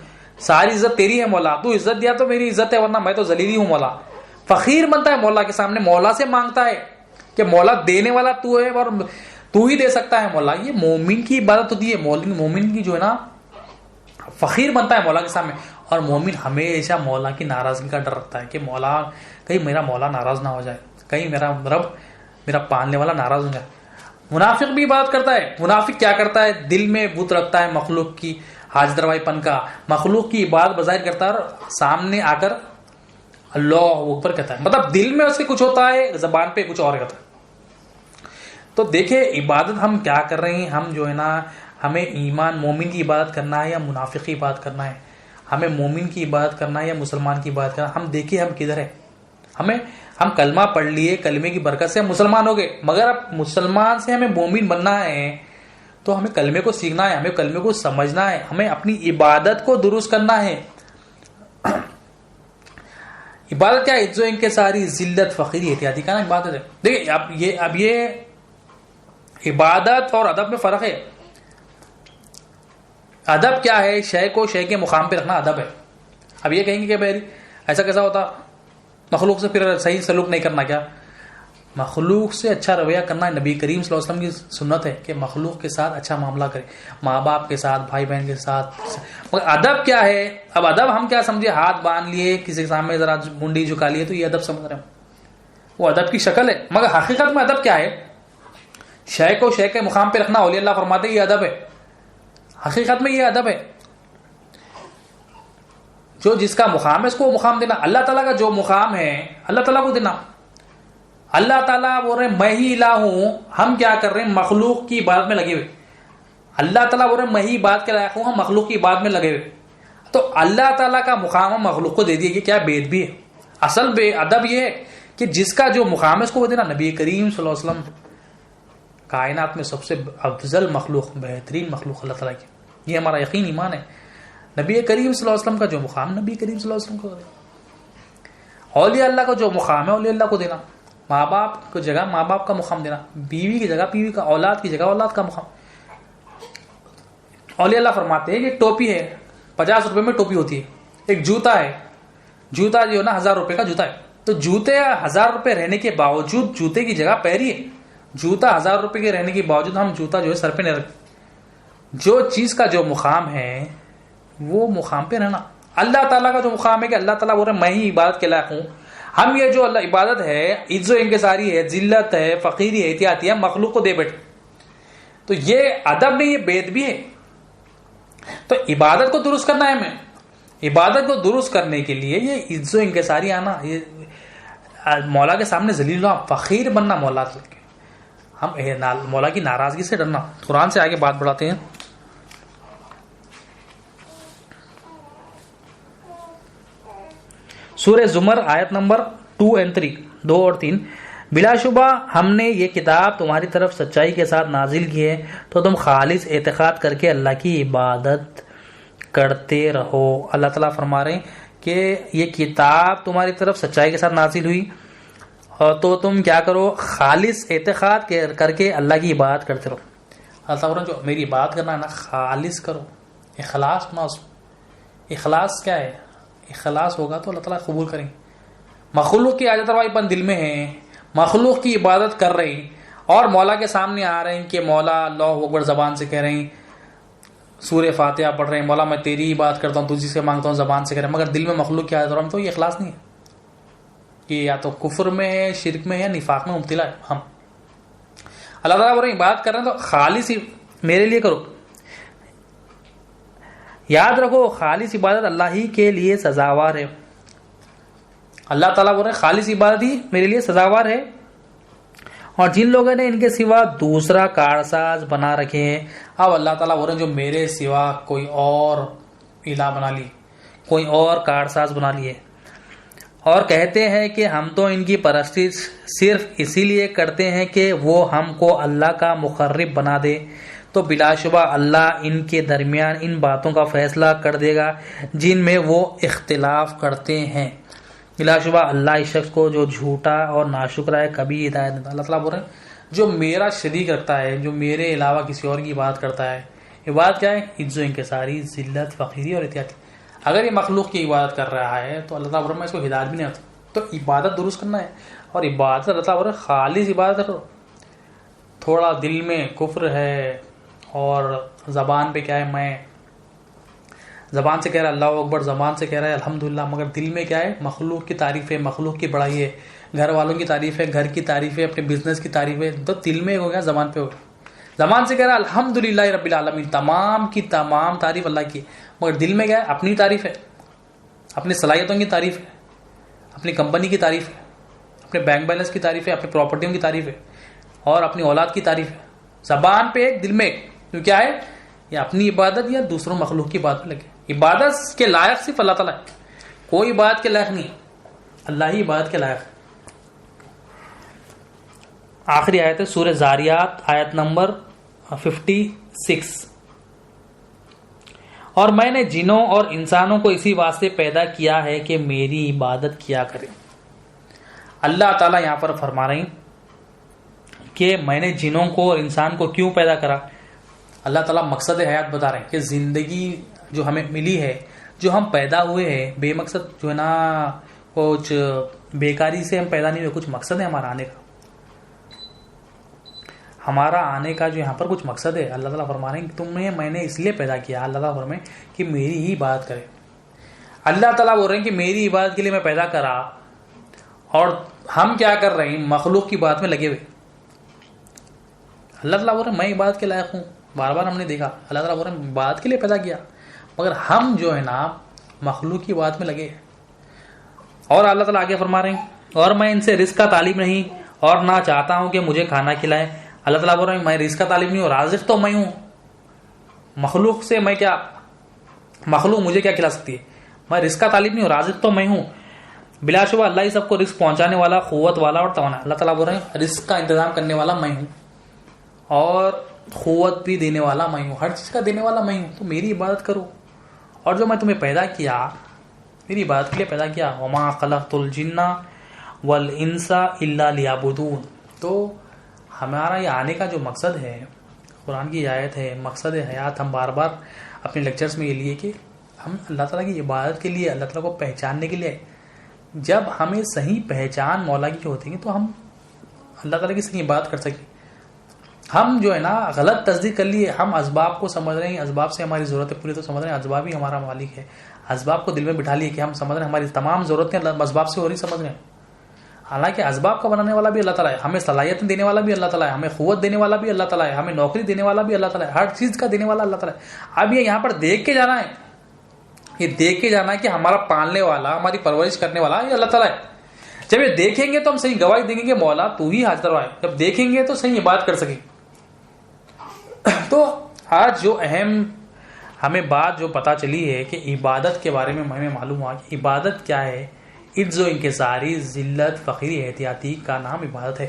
ساری عزت تیری ہے مولا, تو عزت دیا تو میری عزت ہے, ورنہ میں تو ذلیل ہوں, مولا. فقیر بنتا ہے مولا کے سامنے, مولا سے مانگتا ہے کہ مولا دینے والا تو ہے اور تو ہی دے سکتا ہے, مولا. یہ مومن کی عبادت ہوتی ہے. مومن کی جو ہے نا فقیر بنتا ہے مولا کے سامنے, اور مومن ہمیشہ مولا کی ناراضگی کا ڈر رکھتا ہے کہ مولا کہیں میرا مولا ناراض نہ ہو جائے, کہیں میرا رب میرا پالنے والا ناراض ہو جائے. منافق بھی بات کرتا ہے. منافق کیا کرتا ہے؟ دل میں بت رکھتا ہے مخلوق کی حاجت روائی پن کا, مخلوق کی عبادت بظاہر کرتا ہے, اور سامنے آ کر اللہ اکبر کہتا ہے, مطلب دل میں اس کے کچھ ہوتا ہے, زبان پہ کچھ اور کہتا ہے. تو دیکھیں عبادت ہم کیا کر رہے ہیں. ہم جو ہے نا ہمیں ایمان مومن کی عبادت کرنا ہے یا منافق کی عبادت کرنا ہے, ہمیں مومن کی عبادت کرنا ہے یا مسلمان کی عبادت کرنا ہے. ہم دیکھیے ہم کدھر ہیں. ہم کلمہ پڑھ لیے, کلمے کی برکت سے ہم مسلمان ہو گئے, مگر اب مسلمان سے ہمیں مومن بننا ہے تو ہمیں کلمے کو سیکھنا ہے, ہمیں کلمے کو سمجھنا ہے, ہمیں اپنی عبادت کو درست کرنا ہے. عبادت کیا ہے؟ عزت و انکساری, ذلت, فقیری, احتیاطی کا نا عبادت ہے. دیکھیں اب یہ عبادت اور ادب میں فرق ہے. ادب کیا ہے؟ شے کو شے کے مقام پہ رکھنا ادب ہے. اب یہ کہیں گے کہ بھائی ایسا کیسا ہوتا, مخلوق سے پھر صحیح سلوک نہیں کرنا کیا؟ مخلوق سے اچھا رویہ کرنا نبی کریم صلی اللہ علیہ وسلم کی سنت ہے کہ مخلوق کے ساتھ اچھا معاملہ کرے, ماں باپ کے ساتھ, بھائی بہن کے ساتھ. مگر ادب کیا ہے؟ اب ادب ہم کیا سمجھے؟ ہاتھ باندھ لیے, کسی کے سامنے ذرا منڈی جھکا لیے, تو یہ ادب سمجھ رہے ہیں, وہ ادب کی شکل ہے. مگر حقیقت میں ادب کیا ہے؟ شے کو شے کے مقام پہ رکھنا. اولیاء اللہ فرماتے ہیں یہ ادب ہے. حقیقت میں یہ ادب ہے. جو جس کا مقام ہے اس کو مقام دینا. اللہ تعالیٰ کا جو مقام ہے اللہ تعالیٰ کو دینا. اللہ تعالیٰ بول رہے ہیں میں ہی الہ ہوں, ہم کیا کر رہے ہیں؟ مخلوق کی عبادت میں لگے ہوئے. اللہ تعالیٰ بول رہے ہیں میں ہی عبادت کے لائق ہوں, ہم مخلوق کی عبادت میں لگے ہوئے. تو اللہ تعالیٰ کا مقام ہم مخلوق کو دے دیے, کہ کیا بے ادبی ہے. اصل بے ادب یہ ہے کہ جس کا جو مقام ہے اس کو وہ دینا. نبی کریم صلی اللہ علیہ وسلم کائنات میں سب سے افضل مخلوق, بہترین مخلوق اللہ تعالیٰ کی, یہ ہمارا یقین ایمان ہے. نبی کریم صلی اللہ علیہ وسلم کا جو مقام نبی کریم صلی اللہ علیہ وسلم کو دینا. اولیاء اللہ کا جو مقام ہے اولیاء اللہ کو دینا. ماں باپ کی جگہ ماں باپ کا مقام دینا, بیوی کی جگہ بیوی کا, اولاد کی جگہ اولاد کا مقام. اولیاء اللہ فرماتے ہیں کہ ٹوپی ہے 50 روپے میں ٹوپی ہوتی ہے. ایک جوتا ہے, جوتا جو ہے نا 1000 روپے کا جوتا ہے. تو جوتے 1000 روپے رہنے کے باوجود جوتے کی جگہ پیری ہے. جوتا 1000 روپے کے رہنے کے باوجود ہم جوتا جو ہے سر پہ نہیں رکھتے. جو چیز کا جو مقام ہے وہ مقام پہ رہنا. اللہ تعالیٰ کا جو مقام ہے کہ اللہ تعالیٰ بول رہے ہیں میں ہی عبادت کے لائق ہوں, ہم یہ جو اللہ عبادت ہے، عز و انکساری ہے، ذلت ہے، فقیری ہے، احتیاطی ہے، مخلوق کو دے بیٹھے، تو یہ ادب نہیں، یہ بے ادبی ہے. تو عبادت کو درست کرنا ہے ہمیں. عبادت کو درست کرنے کے لیے یہ عز و انکساری آنا، یہ مولا کے سامنے ذلیل ہونا، فقیر بننا، مولا کے ہم مولا کی ناراضگی سے ڈرنا. قرآن سے آگے بات بڑھاتے ہیں. سورہ زمر آیت نمبر 2 اور 3، 2 اور 3. بلا شبہ ہم نے یہ کتاب تمہاری طرف سچائی کے ساتھ نازل کی ہے تو تم خالص اعتقاد کر کے اللہ کی عبادت کرتے رہو. اللہ تعالیٰ فرما رہے ہیں کہ یہ کتاب تمہاری طرف سچائی کے ساتھ نازل ہوئی تو تم کیا کرو، خالص اعتقاد کر کے اللہ کی عبادت کرتے رہو. اللہ تعالیٰ جو میری عبادت کرنا ہے نا، خالص کرو، اخلاص ہونا. اس اخلاص کیا ہے؟ اخلاص ہوگا تو اللہ تعالیٰ قبول کریں. مخلوق کی عادت روائی پن دل میں ہے، مخلوق کی عبادت کر رہے ہیں اور مولا کے سامنے آ رہے ہیں کہ مولا اللہ اکبر زبان سے کہہ رہے ہیں، سورہ فاتحہ پڑھ رہے ہیں، مولا میں تیری عبادت کرتا ہوں، تجھی سے مانگتا ہوں، زبان سے کہہ رہے ہیں، مگر دل میں مخلوق کی عادت روائی میں، تو یہ اخلاص نہیں ہے. یہ یا تو کفر میں ہے، شرک میں ہے، نفاق میں مبتلا ہے ہم. اللہ تعالیٰ بول رہے ہیں عبادت کر رہے ہیں تو خالص ہی میرے لیے کرو. یاد رکھو خالص عبادت اللہ ہی کے لیے سزاوار ہے. اللہ تعالیٰ بول رہے ہیں خالص عبادت ہی میرے لیے سزاوار ہے. اور جن لوگوں نے ان کے سوا دوسرا کارساز بنا رکھے ہیں، اب اللہ تعالیٰ بول رہے ہیں جو میرے سوا کوئی اور الہ بنا لی، کوئی اور کارساز بنا لیے، اور کہتے ہیں کہ ہم تو ان کی پرستش صرف اسی لیے کرتے ہیں کہ وہ ہم کو اللہ کا مقرب بنا دے، تو بلا شبہ اللہ ان کے درمیان ان باتوں کا فیصلہ کر دے گا جن میں وہ اختلاف کرتے ہیں. بلا شبہ اللہ اس شخص کو جو جھوٹا اور ناشکرا ہے کبھی ہدایت نہیں. اللہ تعالیٰ بول رہے ہیں جو میرا شریک رکھتا ہے، جو میرے علاوہ کسی اور کی بات کرتا ہے، عبادت کیا ہے؟ عز و انکساری، ذلت، فقیری اور احتیاطی. اگر یہ مخلوق کی عبادت کر رہا ہے تو اللہ تعالیٰ بول رہے ہیں اس کو ہدایت بھی نہیں ہوتی. تو عبادت درست کرنا ہے، اور عبادت اللہ تعالیٰ بول رہے ہیں خالص عبادت کرو. تھوڑا دل میں کفر ہے اور زبان پہ کیا ہے، میں زبان سے کہہ رہا ہے اللہ اکبر، زبان سے کہہ رہا ہے الحمدللہ، مگر دل میں کیا ہے؟ مخلوق کی تعریف ہے، مخلوق کی بڑائی ہے، گھر والوں کی تعریف ہے، گھر کی تعریف ہے، اپنے بزنس کی تعریف ہے. تو دل میں ہو گیا، زبان پہ ہو گیا. زبان سے کہہ رہا ہے الحمدللہ رب العالمین، تمام کی تمام تعریف اللہ کی، مگر دل میں کیا ہے؟ اپنی تعریف ہے، اپنی صلاحیتوں کی تعریف ہے، اپنی کمپنی کی تعریف ہے، اپنے بینک بیلنس کی تعریف ہے، اپنی پراپرٹیوں کی تعریف ہے، اور اپنی اولاد کی تعریف ہے. زبان پہ ایک، دل میں ایک. تو کیا ہے؟ یا اپنی عبادت یا دوسروں مخلوق کی بات میں لگے. عبادت کے لائق صرف اللہ تعالیٰ ہے، کوئی عبادت کے لائق نہیں، اللہ ہی عبادت کے لائق ہے. آخری آیت ہے سورہ زاریات آیت نمبر 56. اور میں نے جنوں اور انسانوں کو اسی واسطے پیدا کیا ہے کہ میری عبادت کیا کریں. اللہ تعالیٰ یہاں پر فرما رہے ہیں کہ میں نے جنوں کو اور انسان کو کیوں پیدا کرا. اللہ تعالیٰ مقصد حیات بتا رہے ہیں کہ زندگی جو ہمیں ملی ہے، جو ہم پیدا ہوئے ہیں، بے مقصد جو ہے نا، کچھ بیکاری سے ہم پیدا نہیں ہوئے، کچھ مقصد ہے ہمارا آنے کا. ہمارا آنے کا جو یہاں پر کچھ مقصد ہے. اللہ تعالیٰ فرما رہے ہیں کہ تمہیں میں نے اس لیے پیدا کیا. اللہ تعالیٰ فرمائیں کہ میری ہی عبادت کرے. اللہ تعالیٰ بول رہے ہیں کہ میری عبادت کے لیے میں پیدا کرا، اور ہم کیا کر رہے ہیں؟ مخلوق کی بات میں لگے ہوئے. اللہ تعالیٰ بول رہے ہیں میں عبادت کے لائق ہوں. بار بار ہم نے دیکھا اللہ تعالیٰ بول رہے ہیں عبادت کے لیے پیدا کیا، مگر ہم جو ہے نا مخلوق کی بات میں لگے. اور اللہ تعالیٰ آگے فرما رہے ہیں اور میں ان سے رزق کا طالب نہیں اور نہ چاہتا ہوں کہ مجھے کھانا کھلائے. اللہ تعالیٰ بول رہے ہیں میں رزق کا طالب نہیں ہوں، رازق تو میں ہوں. مخلوق سے میں کیا، مخلوق مجھے کیا کھلا سکتی ہے؟ میں رزق کا طالب نہیں ہوں، رازق تو میں ہوں. بلا شبہ اللہ ہی سب کو رزق پہنچانے والا، قوت والا اور توانا. اللہ تعالیٰ بول رہے ہیں رزق کا انتظام کرنے والا میں ہوں، اور قوت بھی دینے والا میں ہوں، ہر چیز کا دینے والا میں ہوں. تو میری عبادت کرو. اور جو میں تمہیں پیدا کیا، میری عبادت کے لیے پیدا کیا. وما خلقت الجن والانس الا لیعبدون. تو ہمارا یہ آنے کا جو مقصد ہے، قرآن کی آیت ہے، مقصد حیات ہم بار بار اپنے لیکچرز میں یہ لیے کہ ہم اللہ تعالیٰ کی عبادت کے لیے، اللہ تعالیٰ کو پہچاننے کے لیے. جب ہمیں صحیح پہچان مولا کی ہوتی ہے تو ہم اللہ تعالیٰ کی صحیح عبادت کر سکیں. ہم جو ہے نا غلط تصدیق کر لیے، ہم اسباب کو سمجھ رہے ہیں، اسباب سے ہماری ضرورتیں پوری تو سمجھ رہے ہیں، اسباب ہی ہمارا مالک ہے. اسباب کو دل میں بٹھا لیے کہ ہم سمجھ رہے ہیں ہماری تمام ضرورتیں اسباب سے ہو رہی سمجھ رہے ہیں. حالانکہ اسباب کا بنانے والا بھی اللہ تعالیٰ ہے, ہمیں صلاحیت دینے والا بھی اللہ تعالیٰ ہے, ہمیں قوت دینے والا بھی اللہ تعالیٰ ہے, ہمیں نوکری دینے والا بھی اللہ تعالیٰ ہے, ہر چیز کا دینے والا اللہ تعالیٰ ہے. اب یہ یہاں پر دیکھ کے جانا ہے, یہ دیکھ کے جانا ہے کہ ہمارا پالنے والا, ہماری پرورش کرنے والا یہ اللہ تعالیٰ ہے. جب یہ دیکھیں گے تو ہم صحیح گواہی دیں گے کہ مولا تو ہی حاضر روائے. جب دیکھیں گے تو صحیح بات کر سکیں. تو آج جو اہم ہمیں بات جو پتہ چلی ہے کہ عبادت کے بارے میں ہمیں معلوم ہوا کہ عبادت کیا ہے. عجز و انکساری, ذلت, فقیری, احتیاطی کا نام عبادت ہے.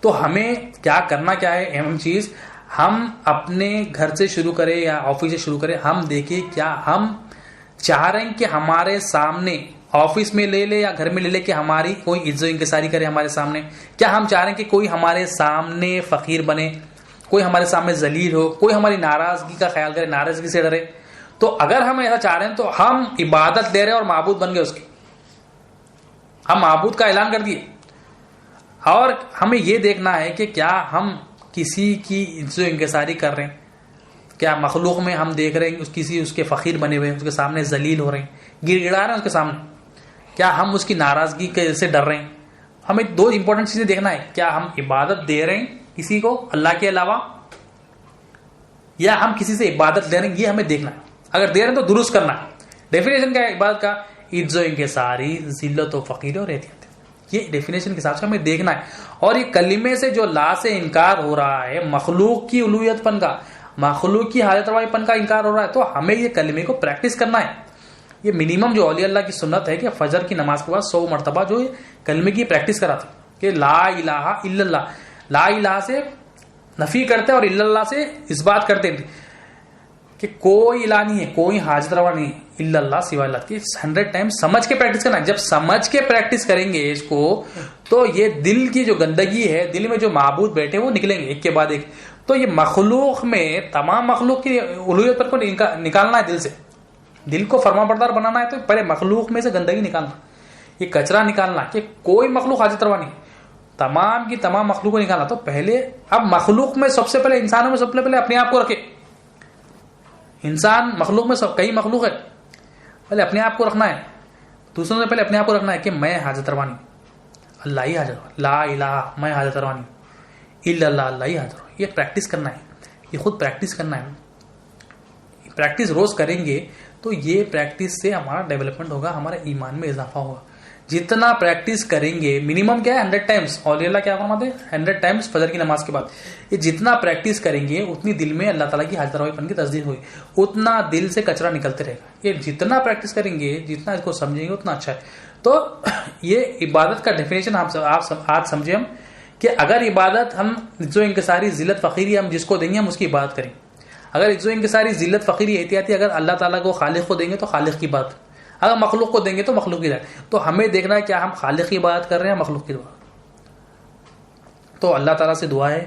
تو ہمیں کیا کرنا کیا ہے, اہم چیز ہم اپنے گھر سے شروع کریں یا آفس سے شروع کریں, ہم دیکھیں کیا ہم چاہ رہے ہیں کہ ہمارے سامنے آفس میں لے لے یا گھر میں لے لے کہ ہماری کوئی عجز و انکساری کرے ہمارے سامنے. کیا ہم چاہ رہے ہیں کہ کوئی ہمارے سامنے فقیر بنے, کوئی ہمارے سامنے ذلیل ہو, کوئی ہماری ناراضگی کا خیال کرے, ناراضگی سے ڈرے. تو اگر ہم ایسا چاہ رہے ہیں تو ہم عبادت دے رہے ہیں اور معبود بن گئے اس کے, ہم معبود کا اعلان کر دیے. اور ہمیں یہ دیکھنا ہے کہ کیا ہم کسی کی عجز و انکساری کر رہے ہیں, کیا مخلوق میں ہم دیکھ رہے ہیں کسی اس کے فقیر بنے ہوئے, اس کے سامنے ذلیل ہو رہے ہیں, گر گڑا رہے ہیں اس کے سامنے, کیا ہم اس کی ناراضگی سے ڈر رہے ہیں. ہمیں دو امپورٹنٹ چیزیں دیکھنا ہے, کیا ہم عبادت دے رہے ہیں کسی کو اللہ کے علاوہ یا ہم کسی سے عبادت دے رہے ہیں, یہ ہمیں دیکھنا ہے. اگر دے رہے ہیں تو درست کرنا ہے. ڈیفینیشن کیا ہے عبادت کا, عجز و انکساری, ذلت و فقیر اور احتیاط. یہ ڈیفینیشن کے حساب سے ہمیں دیکھنا ہے. اور یہ کلمے سے جو لا سے انکار ہو رہا ہے, مخلوق کی الوہیت پن کا, مخلوق کی حاجت روائی پن کا انکار ہو رہا ہے, تو ہمیں یہ کلمے کو پریکٹس کرنا ہے. یہ منیمم جو اولیاء اللہ کی سنت ہے کہ فجر کی نماز کے بعد 100 مرتبہ جو کلمے کی پریکٹس کراتے کہ لا الہ الا اللہ. لا الہ سے نفی کرتے اور الا اللہ سے اس بات کرتے کہ کوئی الہ نہیں ہے, کوئی حاجت روا نہیں ہے الا اللہ سوائے اللہ کی. 100 ٹائم سمجھ کے پریکٹس کرنا ہے. جب سمجھ کے پریکٹس کریں گے اس کو تو یہ دل کی جو گندگی ہے, دل میں جو معبود بیٹھے وہ نکلیں گے ایک کے بعد ایک. تو یہ مخلوق میں تمام مخلوق کی الوہیت پر کو نکالنا ہے دل سے. دل کو فرما بردار بنانا ہے تو پہلے مخلوق میں سے گندگی نکالنا, یہ کچرا نکالنا کہ کوئی مخلوق حاجت روا نہیں, تمام کی تمام مخلوق کو نکالنا. تو پہلے اب مخلوق میں سب سے پہلے, انسانوں میں سب سے پہلے اپنے آپ کو رکھے. انسان مخلوق میں کئی مخلوق ہے, پہلے اپنے آپ کو رکھنا ہے. دوسروں سے پہلے اپنے آپ کو رکھنا ہے کہ میں حاجت روا نہیں, اللہ ہی حاجت روا, لا الہ میں حاجت روا نہیں الا اللہ, اللہ ہی حاجت روا. یہ پریکٹس کرنا ہے, یہ خود پریکٹس کرنا ہے. پریکٹس روز کریں گے تو یہ پریکٹس سے ہمارا ڈیولپمنٹ ہوگا, ہمارا ایمان میں اضافہ ہوگا. جتنا پریکٹس کریں گے, منیمم کیا ہے 100 ٹائمز, اور اللہ کیا فرماتے ہیں 100 ٹائمز فجر کی نماز کے بعد. یہ جتنا پریکٹس کریں گے اتنی دل میں اللہ تعالیٰ کی حاجت روائی پن کی تصدیق ہوگی, اتنا دل سے کچرا نکلتے رہے گا. یہ جتنا پریکٹس کریں گے, جتنا اس کو سمجھیں گے اتنا اچھا ہے. تو یہ عبادت کا ڈیفینیشن آپ آج سمجھیں ہم کہ اگر عبادت ہم جو انکساری, ذلت, فقیری ہم جس کو دیں گے ہم اس کی عبادت کریں. اگر جو انکساری, ذلت, فقیری, احتیاطی اگر اللہ تعالیٰ کو, خالق کو دیں گے تو خالق کی بات, اگر مخلوق کو دیں گے تو مخلوق کی بات. تو ہمیں دیکھنا ہے کیا ہم خالق کی بات کر رہے ہیں مخلوق کی بات. تو اللہ تعالیٰ سے دعا ہے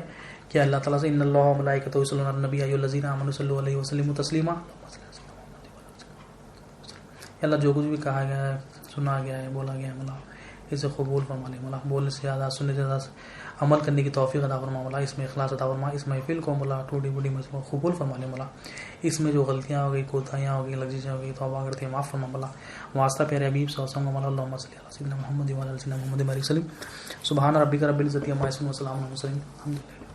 کہ اللہ تعالیٰ سے ان اللہ و ملائکتہ یصلون علی النبی ایھا الذین آمنوا صلوا علیہ وسلموا تسلیما. اللہ جو کچھ بھی کہا گیا ہے, سنا گیا ہے, بولا گیا ہے, مولا اسے قبول فرما لے. مولا بولنے سے زیادہ, سننے سے زیادہ عمل کرنے کی توفیق عطا فرما. مولا اس میں اخلاص عطا فرما. اس محفل کو مولا ٹوٹی بڑی مسئلہ قبول فرما لے. مولا اس میں جو غلطیاں ہو گئی, کوتاہیاں ہو گئی, لغزشیں ہو گئی, توبہ کرتے ہیں معاف فرما. مولا واسطہ پیارے حبیب صلی اللہ علیہ وسلم. مولا اللہم صلی علی سیدنا محمد و علی آل سیدنا محمد. سبحان ربک رب العزت عما یصفون و سلام علی المرسلین. الحمدللہ.